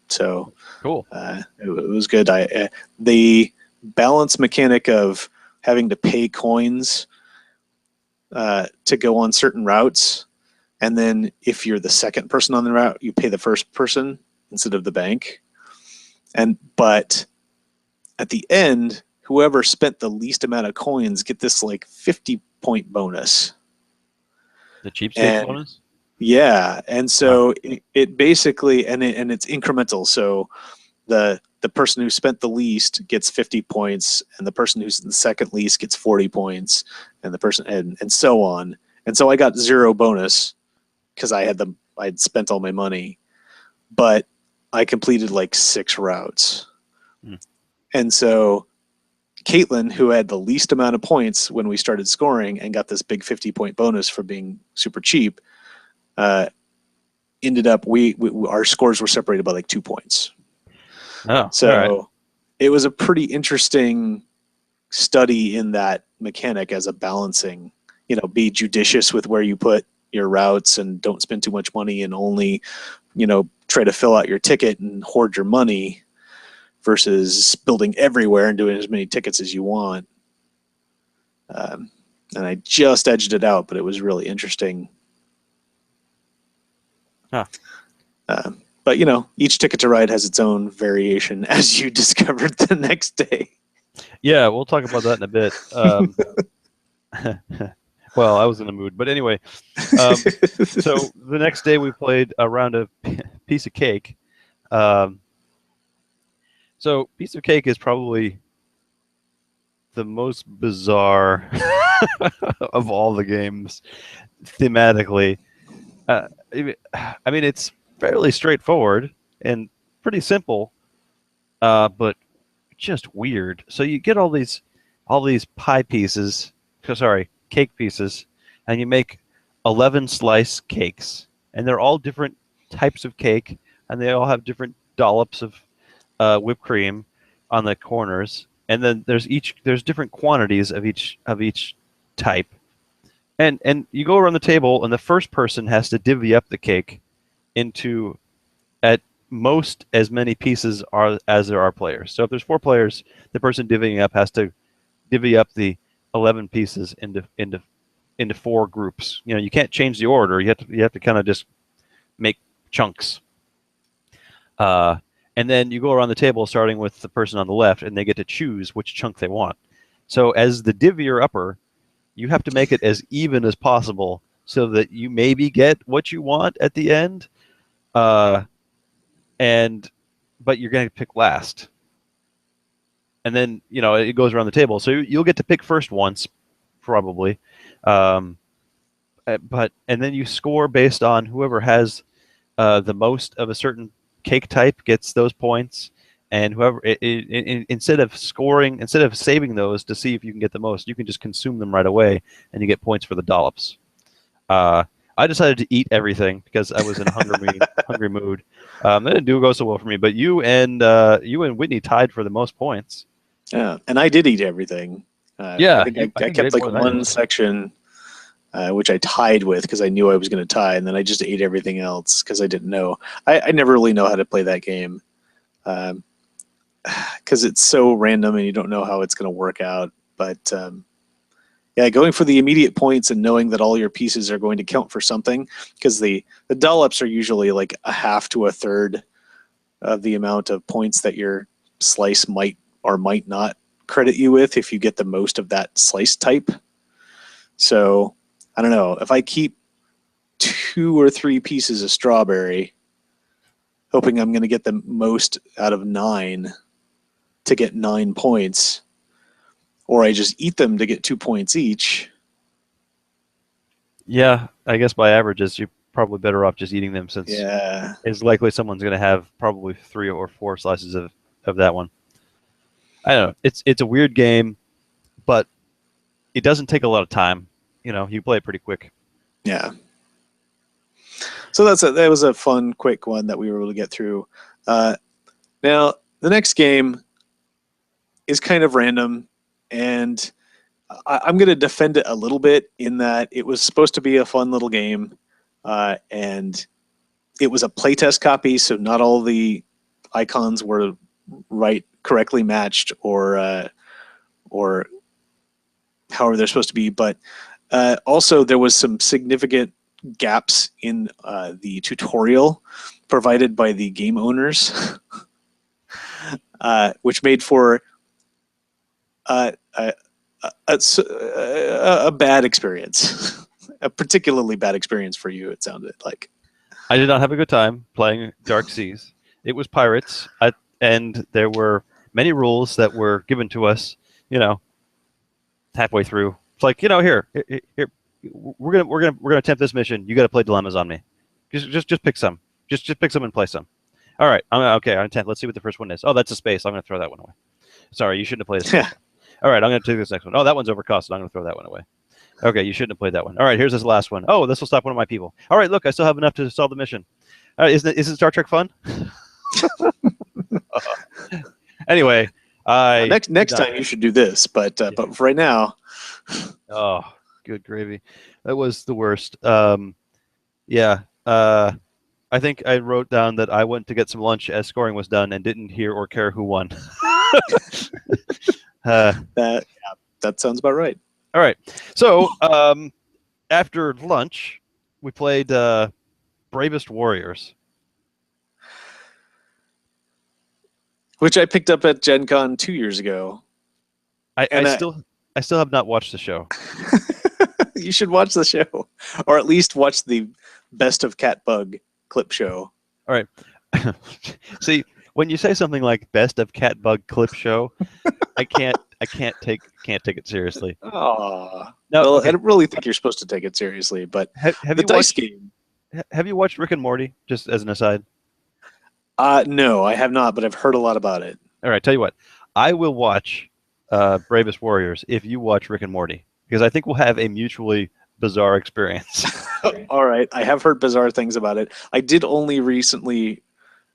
so Cool. it was good. The balance mechanic of having to pay coins to go on certain routes, and then if you're the second person on the route, you pay the first person instead of the bank. But at the end, whoever spent the least amount of coins get this like 50-point bonus. The cheapskates And bonus. yeah, and so it basically and it's incremental. So the person who spent the least gets 50 points, and the person who's the second least gets 40 points, and the person and so on. And so I got 0 bonus because I'd spent all my money, but I completed like 6 routes. And so Caitlin, who had the least amount of points when we started scoring and got this big 50-point bonus for being super cheap, ended up our scores were separated by like 2 points. Oh, so it was a pretty interesting study in that mechanic as a balancing. Be judicious with where you put your routes and don't spend too much money, and only try to fill out your ticket and hoard your money versus building everywhere and doing as many tickets as you want. And I just edged it out, but it was really interesting. Huh. But each Ticket to Ride has its own variation, as you discovered the next day. Yeah, we'll talk about that in a bit. Well, I was in the mood, but anyway. So the next day we played a round of Piece of Cake. So Piece of Cake is probably the most bizarre of all the games thematically. I mean, it's fairly straightforward and pretty simple, but just weird. So you get all these pie pieces, cake pieces, and you make 11 slice cakes, and they're all different types of cake, and they all have different dollops of whipped cream on the corners, and then there's different quantities of each type, and you go around the table, and the first person has to divvy up the cake into at most as many pieces as there are players. So if there's 4 players, the person divvying up has to divvy up the 11 pieces into 4 groups. You can't change the order. You have to kind of just make chunks. And then you go around the table starting with the person on the left, and they get to choose which chunk they want. So as the divvier upper, you have to make it as even as possible so that you maybe get what you want at the end. But you're going to pick last. And then, it goes around the table. So you'll get to pick first once, probably. And then you score based on whoever has the most of a certain cake type gets those points. And whoever, instead of saving those to see if you can get the most, you can just consume them right away, and you get points for the dollops. I decided to eat everything because I was in a hungry mood. That didn't go so well for me. But you and Whitney tied for the most points. Yeah, and I did eat everything. Yeah, I think I kept like one section, which I tied with because I knew I was going to tie, and then I just ate everything else because I didn't know. I never really know how to play that game because it's so random and you don't know how it's going to work out. But yeah, going for the immediate points and knowing that all your pieces are going to count for something, because the dollops are usually like a half to a third of the amount of points that your slice might or might not credit you with if you get the most of that slice type. So I don't know, if I keep 2 or 3 pieces of strawberry, hoping I'm going to get the most out of 9 to get 9 points, or I just eat them to get 2 points each. Yeah, I guess by averages, you're probably better off just eating them, since it's likely someone's going to have probably 3 or 4 slices of that one. I don't know. It's a weird game, but it doesn't take a lot of time. You play it pretty quick. Yeah. So that was a fun, quick one that we were able to get through. Now, the next game is kind of random, and I'm going to defend it a little bit in that it was supposed to be a fun little game, and it was a playtest copy, so not all the icons were correctly matched or however they're supposed to be. But also there was some significant gaps in the tutorial provided by the game owners, which made for a bad experience, a particularly bad experience for you. It sounded like. I did not have a good time playing Dark Seas. It was pirates, and there were many rules that were given to us. Halfway through, it's like here, we're gonna attempt this mission. You got to play dilemmas on me. Just pick some. Just pick some and play some. All right, okay. On 10th, let's see what the first one is. Oh, that's a space. I'm gonna throw that one away. Sorry, you shouldn't have played this. All right, I'm gonna take this next one. Oh, that one's overcosted. I'm gonna throw that one away. Okay, you shouldn't have played that one. All right, here's this last one. Oh, this will stop one of my people. All right, look, I still have enough to solve the mission. Isn't Star Trek fun? Anyway, next time you should do this, but for right now. Oh, good gravy. That was the worst. Yeah. I think I wrote down that I went to get some lunch as scoring was done and didn't hear or care who won. That sounds about right. All right. So after lunch, we played Bravest Warriors, which I picked up at Gen Con 2 years ago. I still have not watched the show. You should watch the show, or at least watch the Best of Catbug clip show. All right. See, when you say something like Best of Catbug clip show, I can't take it seriously. Oh, no. Well, Okay. I really think you're supposed to take it seriously, but have the you dice game. Have you watched Rick and Morty? Just as an aside. No, I have not, but I've heard a lot about it. All right, tell you what, I will watch Bravest Warriors if you watch Rick and Morty, because I think we'll have a mutually bizarre experience. All right, I have heard bizarre things about it. I did only recently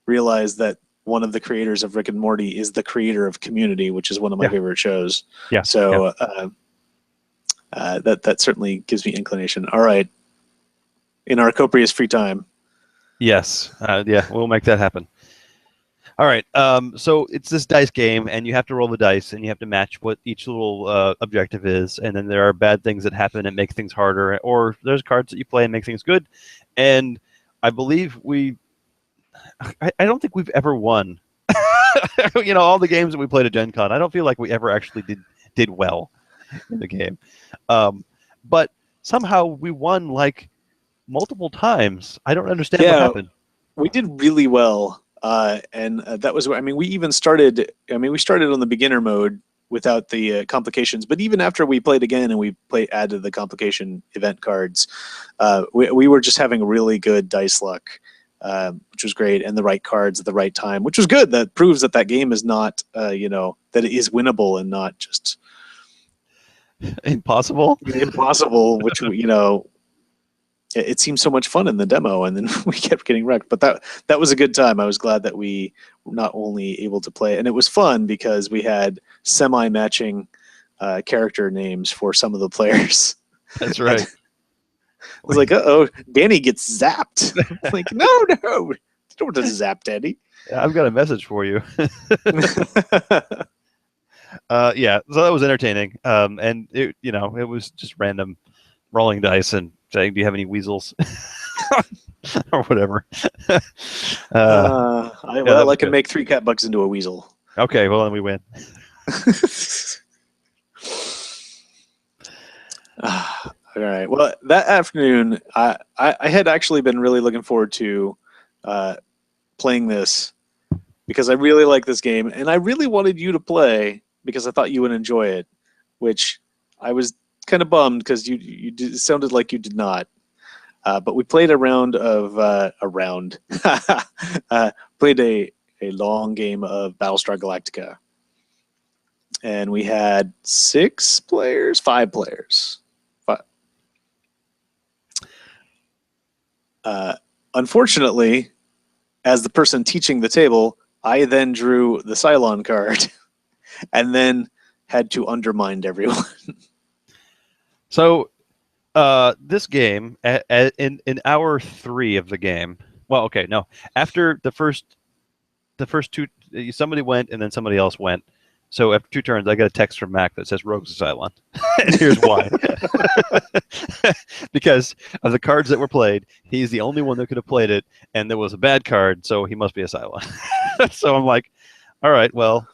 realize that one of the creators of Rick and Morty is the creator of Community, which is one of my favorite shows. Yeah. So that certainly gives me inclination. All right, in our copious free time. Yes. Yeah, we'll make that happen. All right. So it's this dice game, and you have to roll the dice, and you have to match what each little objective is. And then there are bad things that happen and make things harder, or there's cards that you play and make things good. And I believe I don't think we've ever won. All the games that we played at Gen Con, I don't feel like we ever actually did well in the game. But somehow we won like multiple times. I don't understand what happened. We did really well. And that was, we even started, we started on the beginner mode without the complications, but even after we played again and we added the complication event cards, we were just having really good dice luck, which was great, and the right cards at the right time, which was good. That proves that game is not, that it is winnable and not just impossible, which, it seemed so much fun in the demo, and then we kept getting wrecked. But that was a good time. I was glad that we were not only able to play, and it was fun because we had semi-matching character names for some of the players. That's right. I was like, uh-oh, Danny gets zapped. I'm like, no, you don't want to zap Danny. I've got a message for you. Yeah, so that was entertaining. And it was just random rolling dice and saying, do you have any weasels? Or whatever. I can make 3 cat bugs into a weasel. Okay, well, then we win. All right. Well, that afternoon, I had actually been really looking forward to playing this because I really like this game, and I really wanted you to play because I thought you would enjoy it, which I was kind of bummed because it sounded like you did not. But we played a round of played a long game of Battlestar Galactica, and we had 5 players. Unfortunately, as the person teaching the table, I then drew the Cylon card, and then had to undermine everyone. So this game in hour 3 of the game. Well, okay, no. After the first two, somebody went and then somebody else went. So after 2 turns, I got a text from Mac that says Rogue's a Cylon. And here's why. Because of the cards that were played, he's the only one that could have played it, and there was a bad card, so he must be a Cylon. So I'm like, all right, well,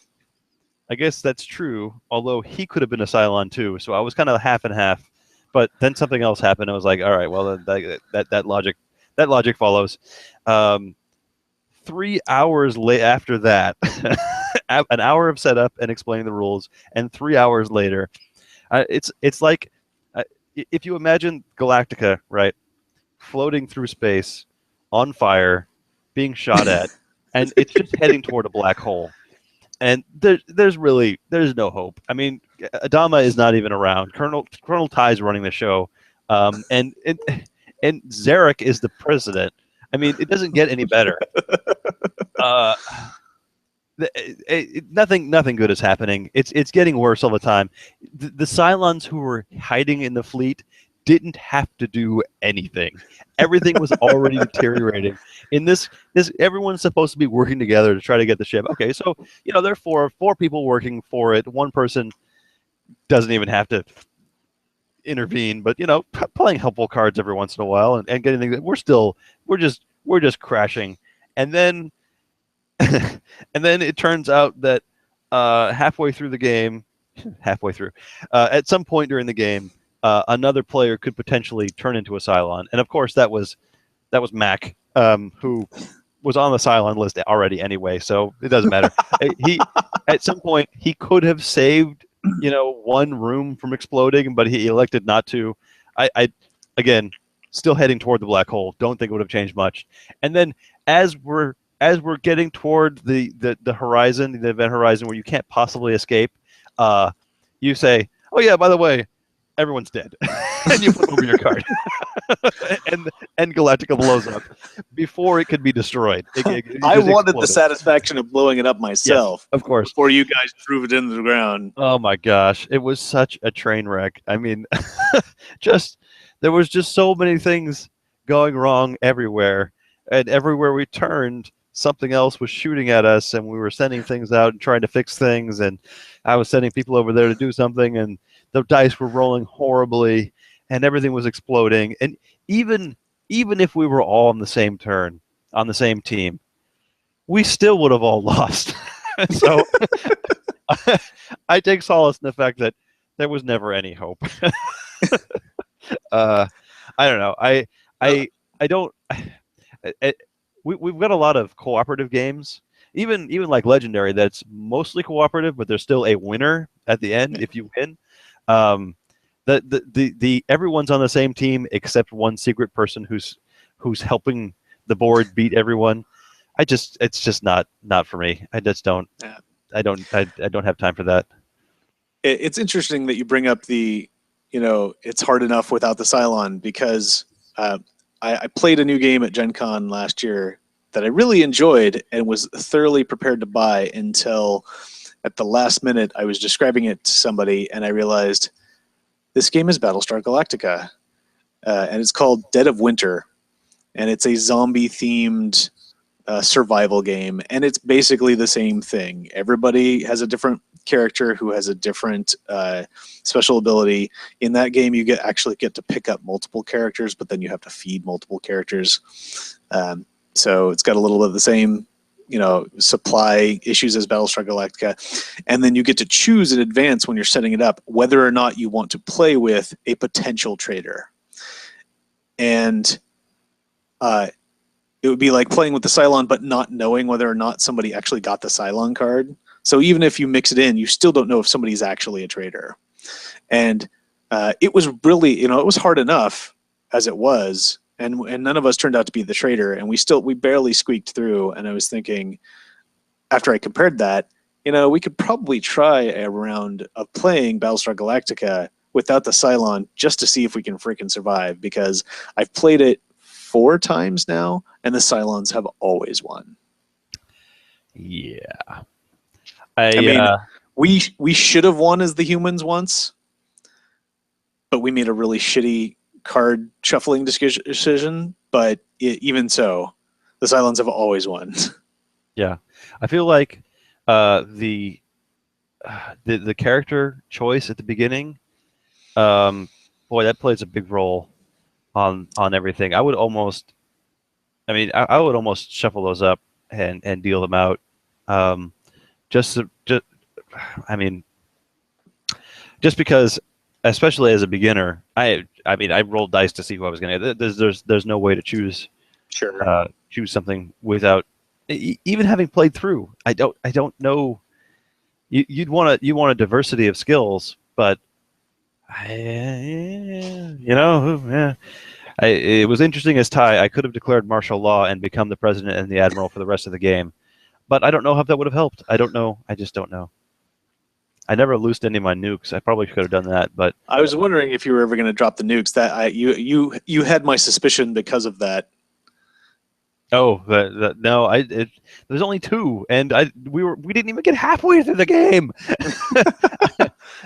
I guess that's true, although he could have been a Cylon too. So I was kind of half and half. But then something else happened. I was like, all right, well, that logic follows. 3 hours after that, an hour of setup and explaining the rules, and 3 hours later, it's like if you imagine Galactica, right, floating through space, on fire, being shot at, and it's just heading toward a black hole. And there's no hope. I mean, Adama is not even around. Colonel Ty's running the show, and Zarek is the president. I mean, it doesn't get any better. Nothing good is happening. It's getting worse all the time. The Cylons who were hiding in the fleet didn't have to do anything. Everything was already deteriorating. In this everyone's supposed to be working together to try to get the ship. Okay, so there are four people working for it. One person doesn't even have to intervene, but playing helpful cards every once in a while and getting things. We're just crashing, and then and then it turns out that halfway through, at some point during the game, another player could potentially turn into a Cylon, and of course that was Mac, who was on the Cylon list already anyway, so it doesn't matter. At some point he could have saved one room from exploding, but he elected not to. I again, still heading toward the black hole. Don't think it would have changed much. And then as we're getting toward the horizon, the event horizon, where you can't possibly escape, you say, "Oh yeah, by the way, everyone's dead," and you flip over your card, and Galactica blows up before it could be destroyed. I wanted the satisfaction of blowing it up myself. Yes, of course. Before you guys drove it into the ground. Oh my gosh, it was such a train wreck. I mean, there was just so many things going wrong everywhere, and everywhere we turned, something else was shooting at us, and we were sending things out and trying to fix things, and I was sending people over there to do something, and the dice were rolling horribly, and everything was exploding. And even if we were all on the same turn, on the same team, we still would have all lost. So I take solace in the fact that there was never any hope. I don't know. I don't. We've got a lot of cooperative games, even like Legendary, that's mostly cooperative, but there's still a winner at the end if you win. The everyone's on the same team except one secret person who's helping the board beat everyone. It's just not for me. I just don't. Yeah. I don't have time for that. It's interesting that you bring up it's hard enough without the Cylon, because I played a new game at Gen Con last year that I really enjoyed and was thoroughly prepared to buy until at the last minute I was describing it to somebody and I realized this game is Battlestar Galactica, and it's called Dead of Winter, and it's a zombie-themed survival game, and it's basically the same thing. Everybody has a different character who has a different special ability. In that game, you actually get to pick up multiple characters, but then you have to feed multiple characters. So it's got a little bit of the same, supply issues as Battlestar Galactica. And then you get to choose in advance when you're setting it up whether or not you want to play with a potential traitor. And it would be like playing with the Cylon, but not knowing whether or not somebody actually got the Cylon card. So even if you mix it in, you still don't know if somebody's actually a traitor. And it was really, it was hard enough as it was. And none of us turned out to be the traitor, and we barely squeaked through. And I was thinking, after I compared that, we could probably try a round of playing Battlestar Galactica without the Cylon just to see if we can freaking survive, because I've played it 4 times now, and the Cylons have always won. Yeah. I I mean, we should have won as the humans once, but we made a really shitty card shuffling decision. But even so, the Cylons have always won. yeah. I feel like the the character choice at the beginning, boy, that plays a big role on everything. I mean, I would almost shuffle those up and deal them out. Um, just, I mean, just because, especially as a beginner, I mean, I rolled dice to see who I was going to. There's no way to Sure. choose something without even having played through. I don't know. You want a diversity of skills, but yeah. It was interesting as Ty. I could have declared martial law and become the president and the admiral for the rest of the game, but I don't know how that would have helped. I don't know. I just don't know. I never loosed any of my nukes. I probably could have done that, but I was wondering if you were ever going to drop the nukes. You had my suspicion because of that. oh, no. There's only two, and we didn't even get halfway through the game.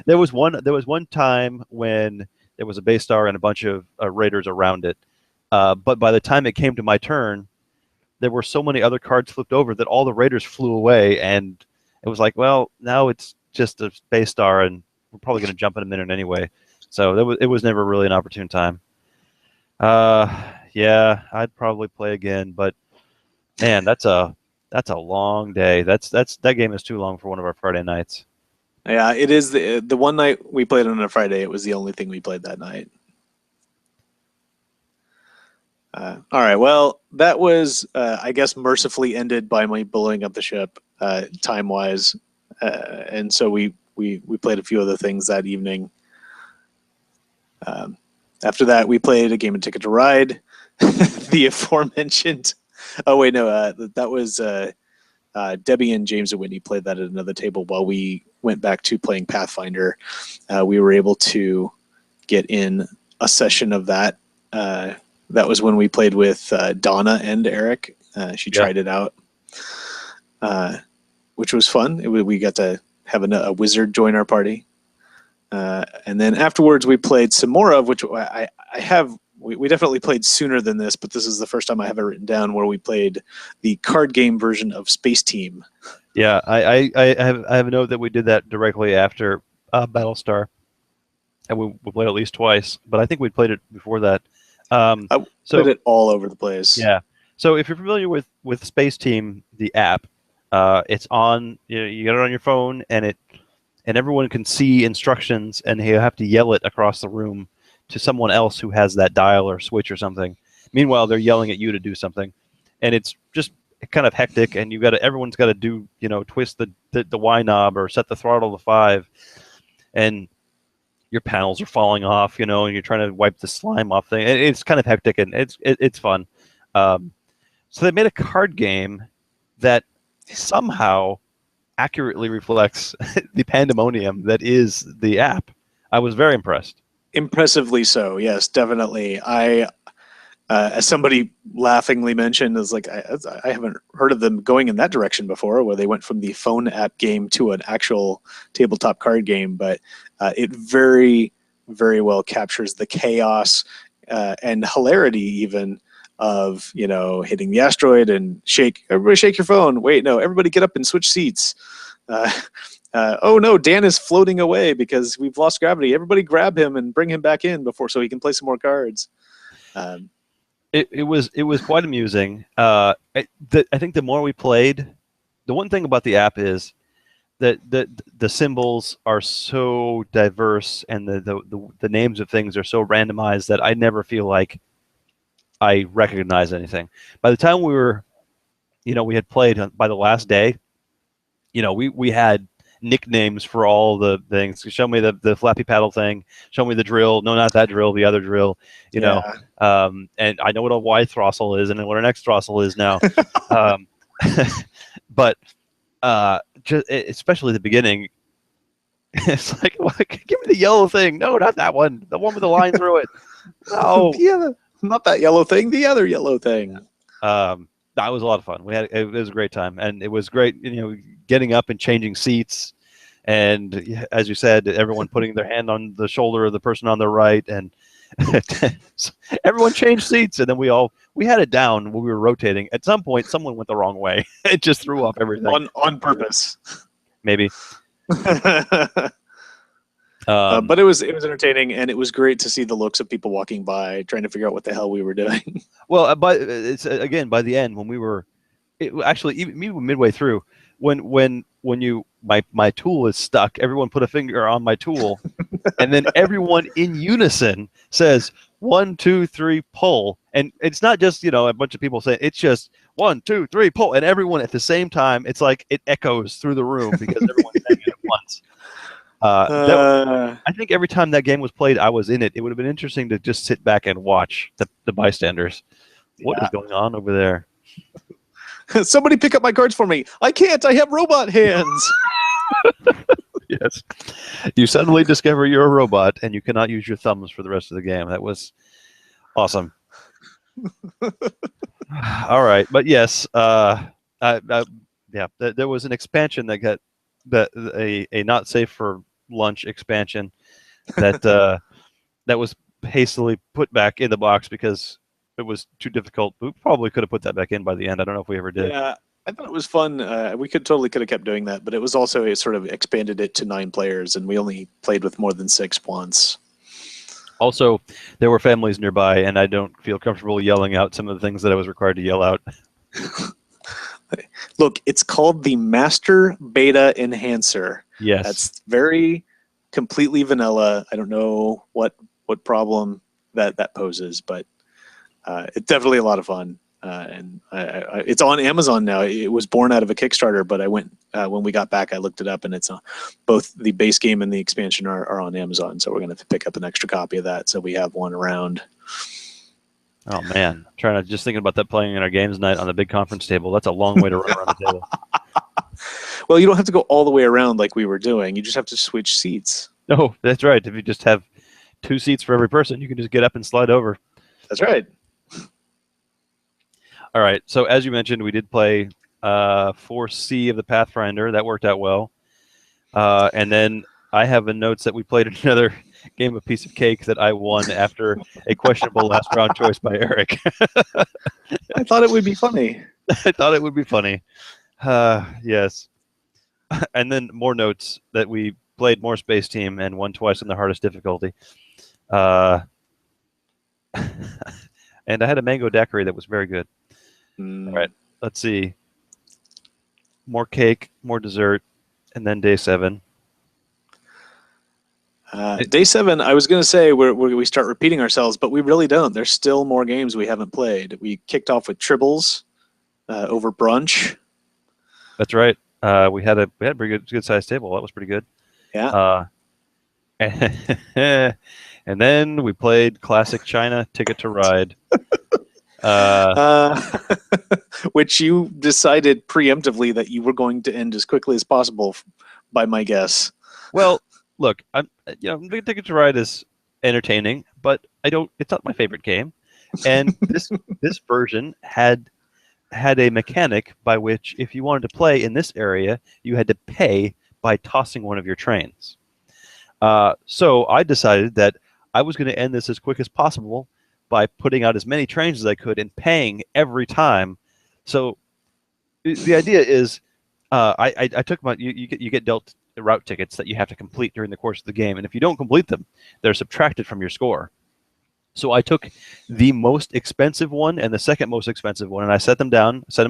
There was one time when there was a base star and a bunch of raiders around it, but by the time it came to my turn, there were so many other cards flipped over that all the raiders flew away, and it was like, well, now it's just a space star, and we're probably going to jump in a minute anyway. So it was never really an opportune time. Yeah, I'd probably play again, but man, that's a long day. That game is too long for one of our Friday nights. Yeah, it is the one night we played on a Friday. It was the only thing we played that night. All right. Well, that was, I guess, mercifully ended by my blowing up the ship, time wise, and so we played a few other things that evening. After that, we played a game of Ticket to Ride, the aforementioned. Oh wait, no, that was Debbie and James and Whitney played that at another table while we went back to playing Pathfinder. We were able to get in a session of that. That was when we played with Donna and Eric. She Yeah. tried it out, which was fun. We got to have a wizard join our party. And then afterwards, we played some more of, which I have. We definitely played sooner than this, but this is the first time I have it written down, where we played the card game version of Space Team. Yeah, I have a note that we did that directly after Battlestar, and we played at least twice. But I think we played it before that. I So played it all over the place. yeah, so if you're familiar with Space Team, the app, it's on. You get it on your phone, and everyone can see instructions, and you have to yell it across the room to someone else who has that dial or switch or something. Meanwhile, they're yelling at you to do something, and it's just kind of hectic. And everyone's got to do twist the Y knob or set the throttle to 5, and your panels are falling off, and you're trying to wipe the slime off thing. It's kind of hectic, and it's fun. So they made a card game that somehow accurately reflects the pandemonium that is the app. I was very impressed. Impressively so, yes, definitely. As somebody laughingly mentioned, is like I haven't heard of them going in that direction before, where they went from the phone app game to an actual tabletop card game. But it very, very well captures the chaos and hilarity, even of hitting the asteroid and everybody shake your phone. Wait, no, everybody get up and switch seats. Uh, oh no, Dan is floating away because we've lost gravity. Everybody grab him and bring him back in so he can play some more cards. It was quite amusing. I think the more we played, the one thing about the app is that the symbols are so diverse, and the names of things are so randomized that I never feel like I recognize anything. By the time we had played by the last day, we had nicknames for all the things. Show me the flappy paddle thing. Show me the drill. No, not that drill. The other drill. Yeah. And I know what a Y throttle is and what an X throttle is now. um, but especially the beginning, it's like, well, give me the yellow thing. No, not that one. The one with the line through it. No. Yeah, not that yellow thing. The other yellow thing. That was a lot of fun. It was a great time, and it was great. Getting up and changing seats, and as you said, everyone putting their hand on the shoulder of the person on the right, and everyone changed seats, and then we had it down when we were rotating. At some point, someone went the wrong way. It just threw off everything on purpose. Maybe. But it was entertaining, and it was great to see the looks of people walking by trying to figure out what the hell we were doing. Well, but it's again by the end when we were actually even midway through when my tool is stuck, everyone put a finger on my tool, and then everyone in unison says 1, 2, 3, pull, and it's not just a bunch of people saying, it's just 1, 2, 3, pull, and everyone at the same time. It's like it echoes through the room because everyone's saying it at once. I think every time that game was played, I was in it. It would have been interesting to just sit back and watch the bystanders. What is going on over there? Somebody pick up my cards for me. I can't. I have robot hands. Yes. You suddenly discover you're a robot and you cannot use your thumbs for the rest of the game. That was awesome. All right. But yes, yeah, there was an expansion that got a not safe for lunch expansion that that was hastily put back in the box because it was too difficult. We probably could have put that back in by the end. I don't know if we ever did. Yeah, I thought it was fun. We could have kept doing that, but it was also it sort of expanded it to 9 players, and we only played with more than 6 once. Also, there were families nearby, and I don't feel comfortable yelling out some of the things that I was required to yell out. Look, it's called the Master Beta Enhancer. Yes. That's very completely vanilla. I don't know what problem that poses, but it's definitely a lot of fun. And it's on Amazon now. It was born out of a Kickstarter, but I went when we got back, I looked it up, and it's both the base game and the expansion are on Amazon. So we're going to pick up an extra copy of that, so we have one around. Oh man, just thinking about that playing in our games night on the big conference table. That's a long way to run around the table. Well, you don't have to go all the way around like we were doing. You just have to switch seats. No, that's right. If you just have 2 seats for every person, you can just get up and slide over. That's right. All right. So as you mentioned, we did play 4C of the Pathfinder. That worked out well. And then I have in notes that we played another game of Piece of Cake that I won after a questionable last round choice by Eric. I thought it would be funny. I thought it would be funny. Yes. And then more notes that we played more Space Team and won twice on the hardest difficulty. And I had a mango daiquiri that was very good. All right, let's see. More cake, more dessert, and then day 7. Day 7, I was going to say we start repeating ourselves, but we really don't. There's still more games we haven't played. We kicked off with Tribbles over brunch. That's right. We had a pretty good sized table. That was pretty good. Yeah. And then we played classic China Ticket to Ride. Which you decided preemptively that you were going to end as quickly as possible, by my guess. Well, look, Ticket to Ride is entertaining, but it's not my favorite game. And this version had a mechanic by which if you wanted to play in this area, you had to pay by tossing one of your trains. So I decided that I was going to end this as quick as possible by putting out as many trains as I could and paying every time. So the idea is I took you get dealt route tickets that you have to complete during the course of the game, and if you don't complete them, they're subtracted from your score. So I took the most expensive one and the second most expensive one, and I set them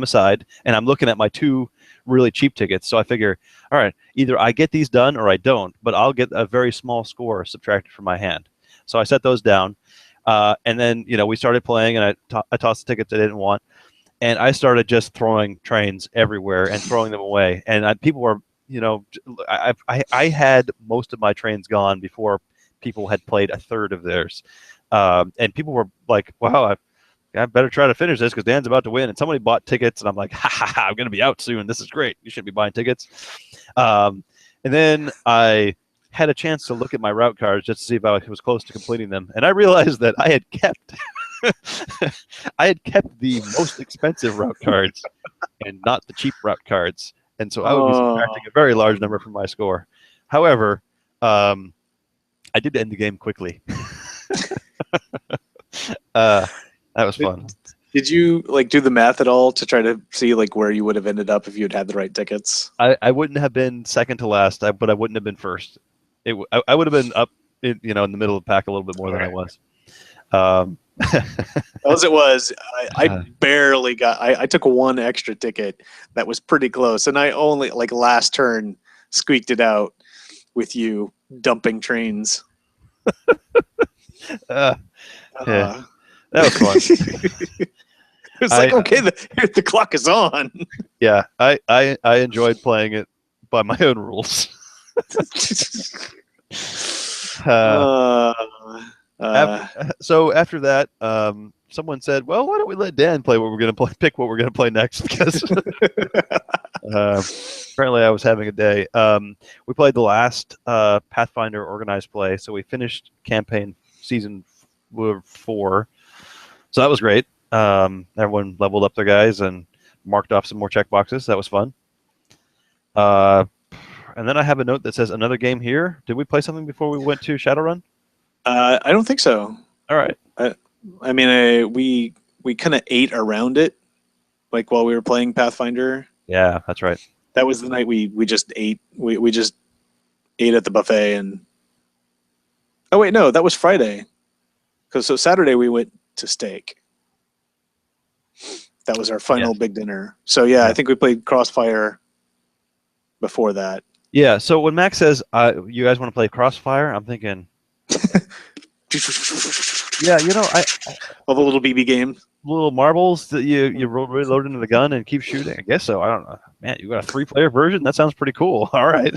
aside, and I'm looking at my 2 really cheap tickets. So I figure, all right, either I get these done or I don't, but I'll get a very small score subtracted from my hand. So I set those down. And then, we started playing, and I tossed the tickets I didn't want, and I started just throwing trains everywhere and throwing them away. And people were, I had most of my trains gone before people had played a third of theirs. And people were like, wow, I better try to finish this because Dan's about to win. And somebody bought tickets, and I'm like, I'm going to be out soon. This is great. You shouldn't be buying tickets. And then I had a chance to look at my route cards just to see if I was close to completing them, and I realized that I had kept I had kept the most expensive route cards and not the cheap route cards, and so I would be Oh, subtracting a very large number from my score. However, um, I did end the game quickly. uh, that was did, fun. did you like do the math at all to try to see like where you would have ended up if you had had the right tickets? I wouldn't have been second to last, but I wouldn't have been first. I would have been up, in the middle of the pack a little bit more than I Okay. was. Um, As it was, I barely got. I took one extra ticket that was pretty close, and I only like last turn squeaked it out with you dumping trains. uh, yeah, Uh, that was fun. it's like I okay, the clock is on. Yeah, I enjoyed playing it by my own rules. Uh, uh, after, uh, so after that, someone said, "Well, why don't we let Dan play what we're going to play? Pick what we're going to play next?" Because apparently I was having a day. We played the last Pathfinder organized play, so we finished campaign season 4. So that was great. Everyone leveled up their guys and marked off some more check boxes. That was fun. Uh, and then I have a note that says another game here. Did we play something before we went to Shadowrun? I don't think so. All right. I mean, we kind of ate around it, like while we were playing Pathfinder. Yeah, that's right. That was the night we just ate. We just ate at the buffet and. Oh wait, no, that was Friday. Because so Saturday we went to steak. That was our Yes. final big dinner. So yeah, I Yeah. think we played Crossfire before that. Yeah. So when Max says, "You guys want to play Crossfire?" I'm thinking, yeah, All the little BB games. little marbles that you reload into the gun and keep shooting. I guess so. I don't know. Man, you got a 3-player version? That sounds pretty cool. All right.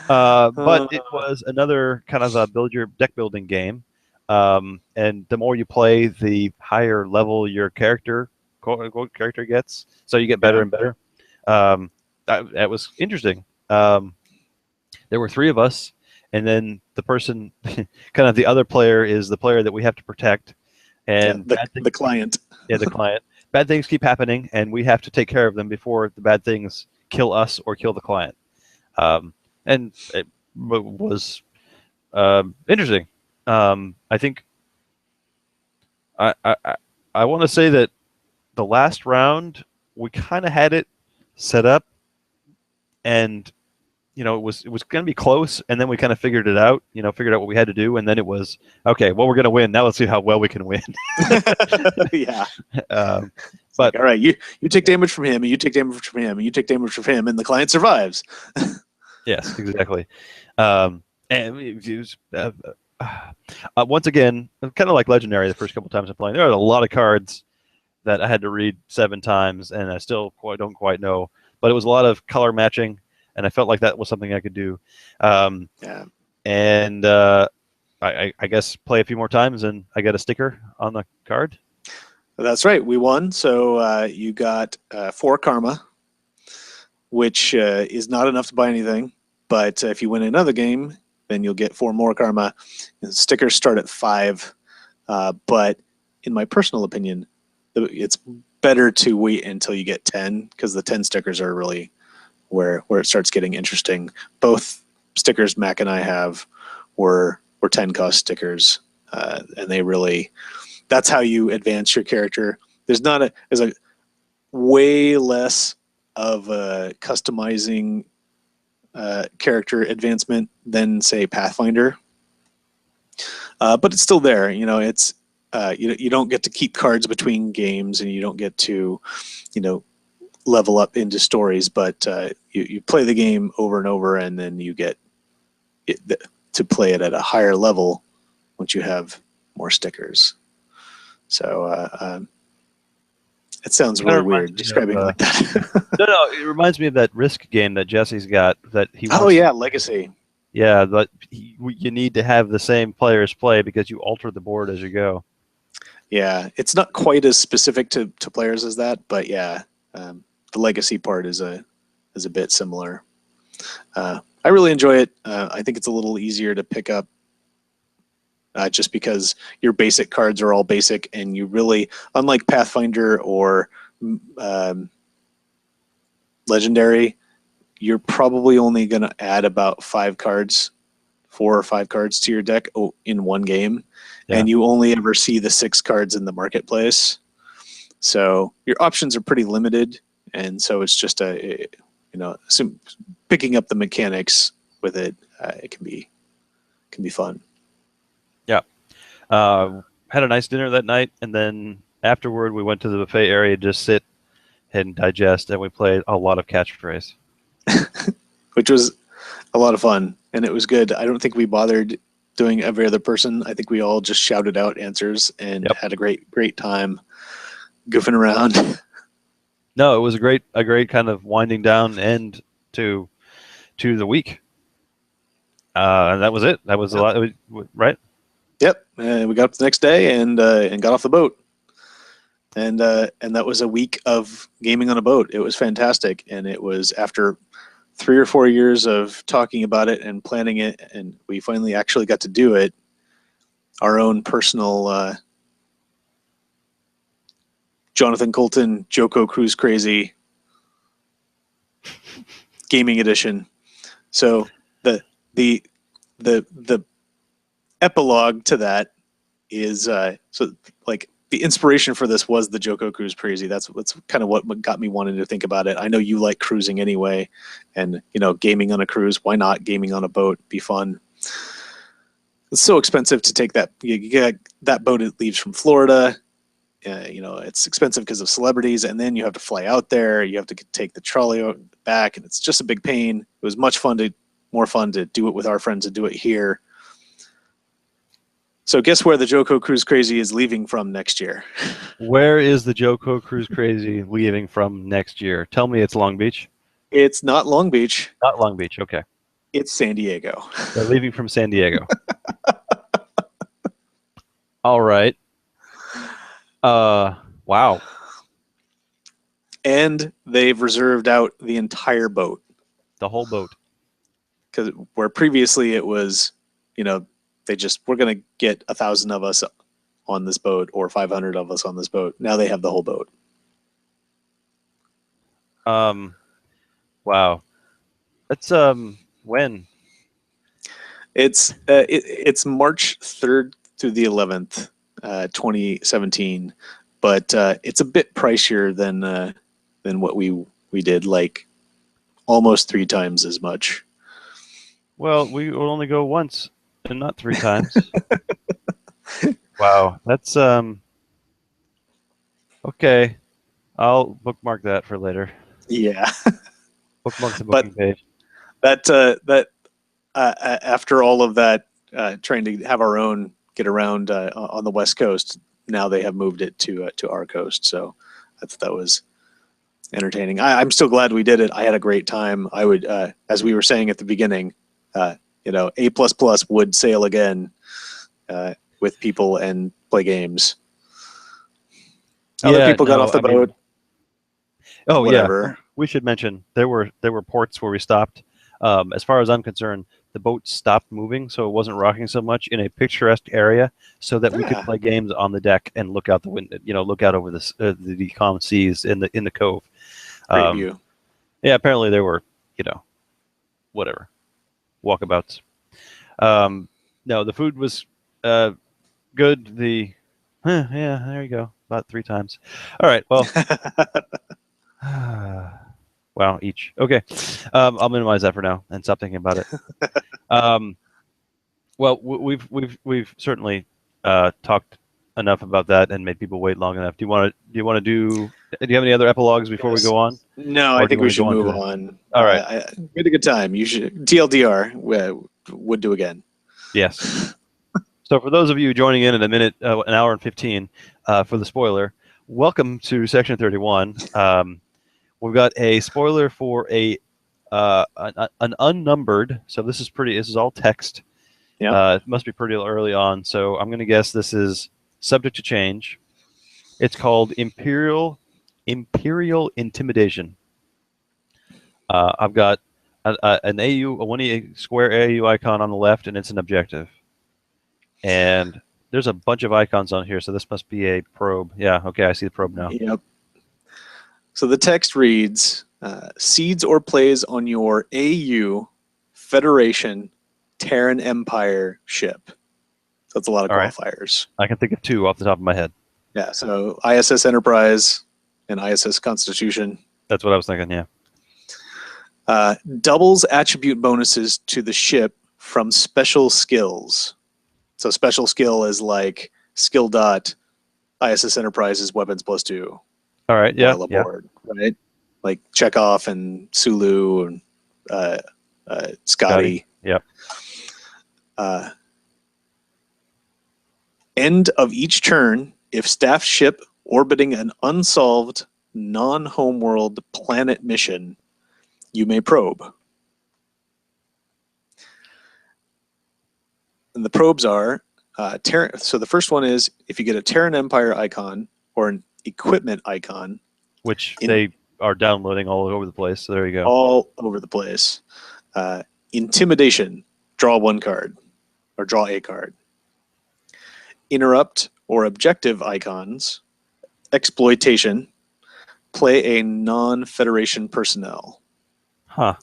But Uh, it was another kind of a build your deck building game. And the more you play, the higher level your character, quote unquote, character gets. So you get better yeah, and better. That was interesting. There were 3 of us, and then the person, kind of the other player, is the player that we have to protect. yeah. And The client. yeah, the client. Bad things keep happening, and we have to take care of them before the bad things kill us or kill the client. And it was interesting. I think I I, I want to say that the last round we kind of had it set up, and it was going to be close, and then we kind of figured it out. Figured out what we had to do, and then it was okay. Well, we're going to win now. Let's see how well we can win. Yeah. um, It's but like, all right, you take damage from him, and you take damage from him, and you take damage from him, and the client survives. yes, exactly. And it was, once again, kind of like Legendary. The first couple times I'm playing, there are a lot of cards that I had to read 7 times, and I still don't quite know. But it was a lot of color matching, and I felt like that was something I could do. Yeah. And I guess play a few more times, and I get a sticker on the card. That's right. We won. So you got 4 karma, which is not enough to buy anything. But if you win another game, then you'll get 4 more karma. And stickers start at 5. But in my personal opinion, it's better to wait until you get 10 because the 10 stickers are really where it starts getting interesting. Both stickers Mac and I have were 10 cost stickers, and they really that's how you advance your character. There's a way less of a customizing character advancement than say Pathfinder, but it's still there. It's you don't get to keep cards between games, and you don't get to level up into stories, but you play the game over and over, and then you get to play it at a higher level once you have more stickers. So it sounds Kind really of reminds weird me of describing it like that. no. It reminds me of that Risk game that Jesse's got that he Oh wants. yeah, Legacy. Yeah, but you need to have the same players play because you alter the board as you go. Yeah, it's not quite as specific to players as that, but yeah, the Legacy part is a bit similar. I really enjoy it. I think it's a little easier to pick up just because your basic cards are all basic, and you really, unlike Pathfinder or Legendary, you're probably only going to add about 4 or 5 cards to your deck in one game, and you only ever see the 6 cards in the marketplace. So your options are pretty limited, and so it's just picking up the mechanics with it. It can be fun. Yeah. Had a nice dinner that night, and then afterward we went to the buffet area to just sit and digest, and we played a lot of catchphrase. Which was a lot of fun, and it was good. I don't think we bothered doing every other person. I think we all just shouted out answers and had a great time goofing around. No, it was a great kind of winding down end to the week. And that was it. That was a lot, right? Yep. We got up the next day and got off the boat. And that was a week of gaming on a boat. It was fantastic, and it was after 3 or 4 years of talking about it and planning it, and we finally actually got to do it. Our own personal Jonathan Colton Joko Cruise Crazy gaming edition. So the epilogue to that is the inspiration for this was the Joko Cruise Crazy. That's kind of what got me wanting to think about it. I know you like cruising anyway, and gaming on a cruise. Why not gaming on a boat? Be fun. It's so expensive to take that. You get that boat. It leaves from Florida. It's expensive because of celebrities, and then you have to fly out there. You have to take the trolley back, and it's just a big pain. It was more fun to do it with our friends and do it here. So guess where the Joko Cruise Crazy is leaving from next year? Where is the Joko Cruise Crazy leaving from next year? Tell me it's Long Beach. It's not Long Beach. Not Long Beach. Okay. It's San Diego. They're leaving from San Diego. All right. Wow. And they've reserved out the entire boat. The whole boat. Because where previously it was, we're going to get 1,000 of us on this boat or 500 of us on this boat. Now they have the whole boat. Wow. That's when? It's March 3rd through the 11th, 2017, but it's a bit pricier than what we did, like almost 3 times as much. Well, we will only go once and not 3 times. Wow, that's okay. I'll bookmark that for later. Yeah. Bookmark the booking page. That after all of that, trying to have our own get around on the West Coast, now they have moved it to our coast. So I thought that was entertaining. I'm still glad we did it. I had a great time. I would, as we were saying at the beginning, A++ would sail again with people and play games. Other people got off the boat. Oh, whatever. Yeah. We should mention there were ports where we stopped. As far as I'm concerned, the boat stopped moving, so it wasn't rocking so much in a picturesque area, so that we could play games on the deck and look out the window. Look out over the calm seas in the cove. Great view. Yeah, apparently there were whatever walkabouts. No, the food was good. Yeah, there you go. About 3 times. All right. Well. Wow, each. Okay. I'll minimize that for now and stop thinking about it. Well, we've certainly talked enough about that and made people wait long enough. Do you have any other epilogues before we go on? No, I think we should move on. All right. We had a good time. You should TLDR would do again. Yes. So for those of you joining in a minute, an hour and 15 for the spoiler, welcome to section 31. We've got a spoiler for an unnumbered. So this is all text. Yeah. It must be pretty early on. So I'm going to guess this is subject to change. It's called Imperial Intimidation. I've got an AU, a 1 square AU icon on the left, and it's an objective. And there's a bunch of icons on here, so this must be a probe. Yeah, okay, I see the probe now. Yep. So the text reads, seeds or plays on your AU, Federation, Terran Empire ship. That's a lot of All right. qualifiers. I can think of 2 off the top of my head. Yeah, so ISS Enterprise and ISS Constitution. That's what I was thinking, yeah. Doubles attribute bonuses to the ship from special skills. So special skill is like skill dot ISS Enterprise is weapons +2 All right, yeah, while yeah. aboard, right? Like Chekhov and Sulu and Scotty. Yep. End of each turn, if staff ship orbiting an unsolved non-homeworld planet mission, you may probe. And the probes are, so the first one is if you get a Terran Empire icon or an equipment icon. Which they are downloading all over the place, so there you go. All over the place. Intimidation, draw 1 card, or draw a card. Interrupt or objective icons. Exploitation, play a non-Federation personnel. Huh.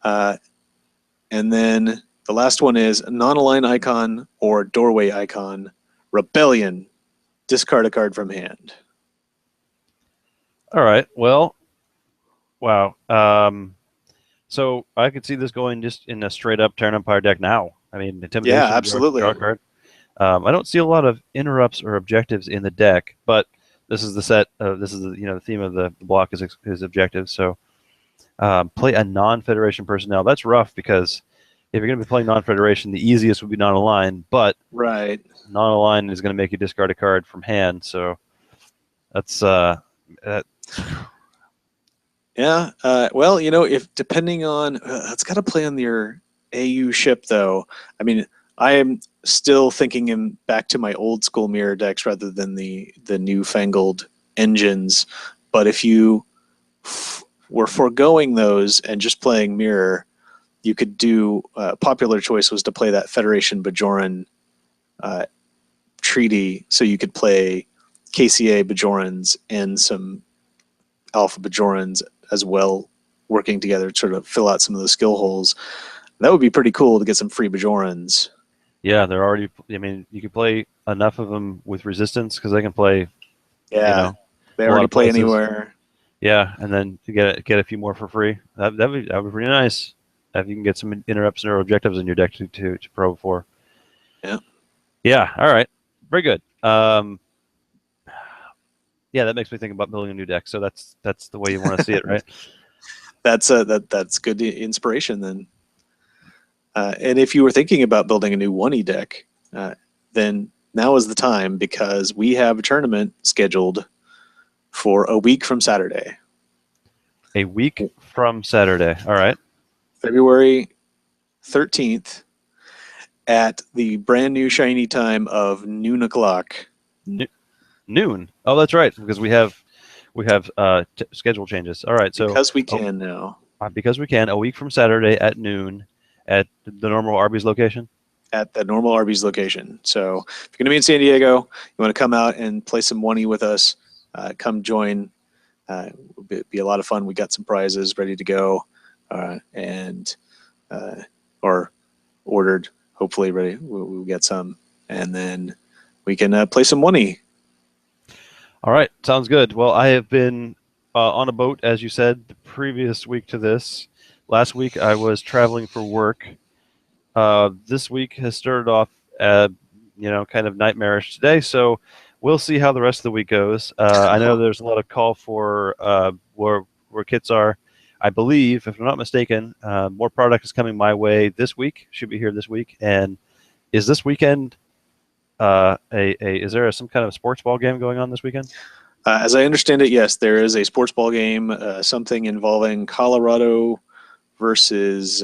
And then the last one is non-align icon or doorway icon. Rebellion, discard a card from hand. All right. Well, wow. So I could see this going just in a straight up Terran Empire deck now. I mean, intimidation. Yeah, absolutely. Draw card. I don't see a lot of interrupts or objectives in the deck, but this is the set. This is the theme of the block is objectives. So play a non-Federation personnel. That's rough because if you're going to be playing non-Federation, the easiest would be non-align, but right, non-align is going to make you discard a card from hand. So that's yeah. Well, if depending on it's got to play on your AU ship though. I mean, I am still thinking back to my old school mirror decks rather than the newfangled engines. But if you were foregoing those and just playing mirror, you could do popular choice was to play that Federation Bajoran treaty, so you could play KCA Bajorans and some Alpha Bajorans as well, working together to sort of fill out some of the skill holes. That would be pretty cool to get some free Bajorans. Yeah, they're already. I mean, you can play enough of them with resistance because they can play. Yeah, they already play anywhere. Yeah, and then you get a few more for free. That would be pretty nice if you can get some interrupts or objectives in your deck to probe for. Yeah. Yeah. All right. Very good. Yeah, that makes me think about building a new deck. So that's the way you want to see it, right? That's good inspiration then. And if you were thinking about building a new 1E deck, then now is the time because we have a tournament scheduled for a week from Saturday. A week from Saturday. All right. February 13th at the brand new shiny time of noon o'clock. Noon. Oh, that's right, because we have schedule changes. All right, so because we can now. Because we can, a week from Saturday at noon at the normal Arby's location. At the normal Arby's location. So if you're going to be in San Diego, you want to come out and play some 1E with us, come join. It'll be a lot of fun. We got some prizes ready to go, and or ordered. Hopefully, ready. We'll get some, and then we can play some 1E. All right, sounds good. Well, I have been on a boat, as you said, the previous week to this. Last week, I was traveling for work. This week has started off, kind of nightmarish today. So we'll see how the rest of the week goes. I know there's a lot of call for where kits are. I believe, if I'm not mistaken, more product is coming my way this week. Should be here this week. And is this weekend is there some kind of sports ball game going on this weekend? As I understand it, yes, there is a sports ball game, something involving Colorado versus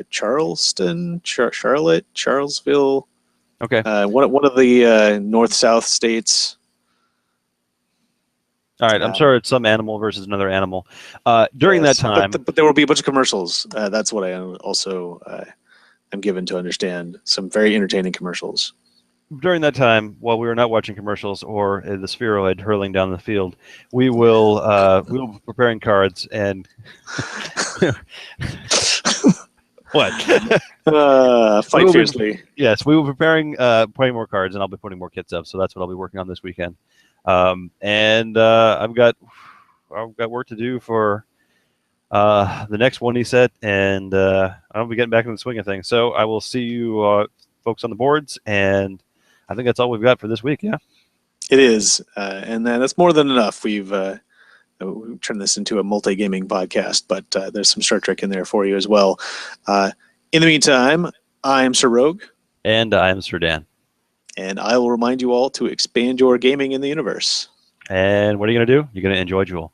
Charleston, Charlotte, Charlesville. Okay. One of the north-south states. All right, I'm sure it's some animal versus another animal. During that time, but there will be a bunch of commercials. That's what I also I'm given to understand, some very entertaining commercials. During that time, while we were not watching commercials or the spheroid hurling down the field, we will be preparing cards and what? Fight fiercely. Yes, we will be preparing playing more cards, and I'll be putting more kits up. So that's what I'll be working on this weekend. And I've got work to do for the next 1E set, and I'll be getting back in the swing of things. So I will see you folks on the boards, and I think that's all we've got for this week. Yeah. It is, and that's more than enough. We've turned this into a multi-gaming podcast, but there's some Star Trek in there for you as well. In the meantime, I am Sir Rogue. And I'm Sir Dan. And I will remind you all to expand your gaming in the universe. And what are you going to do? You're going to enjoy Jewel.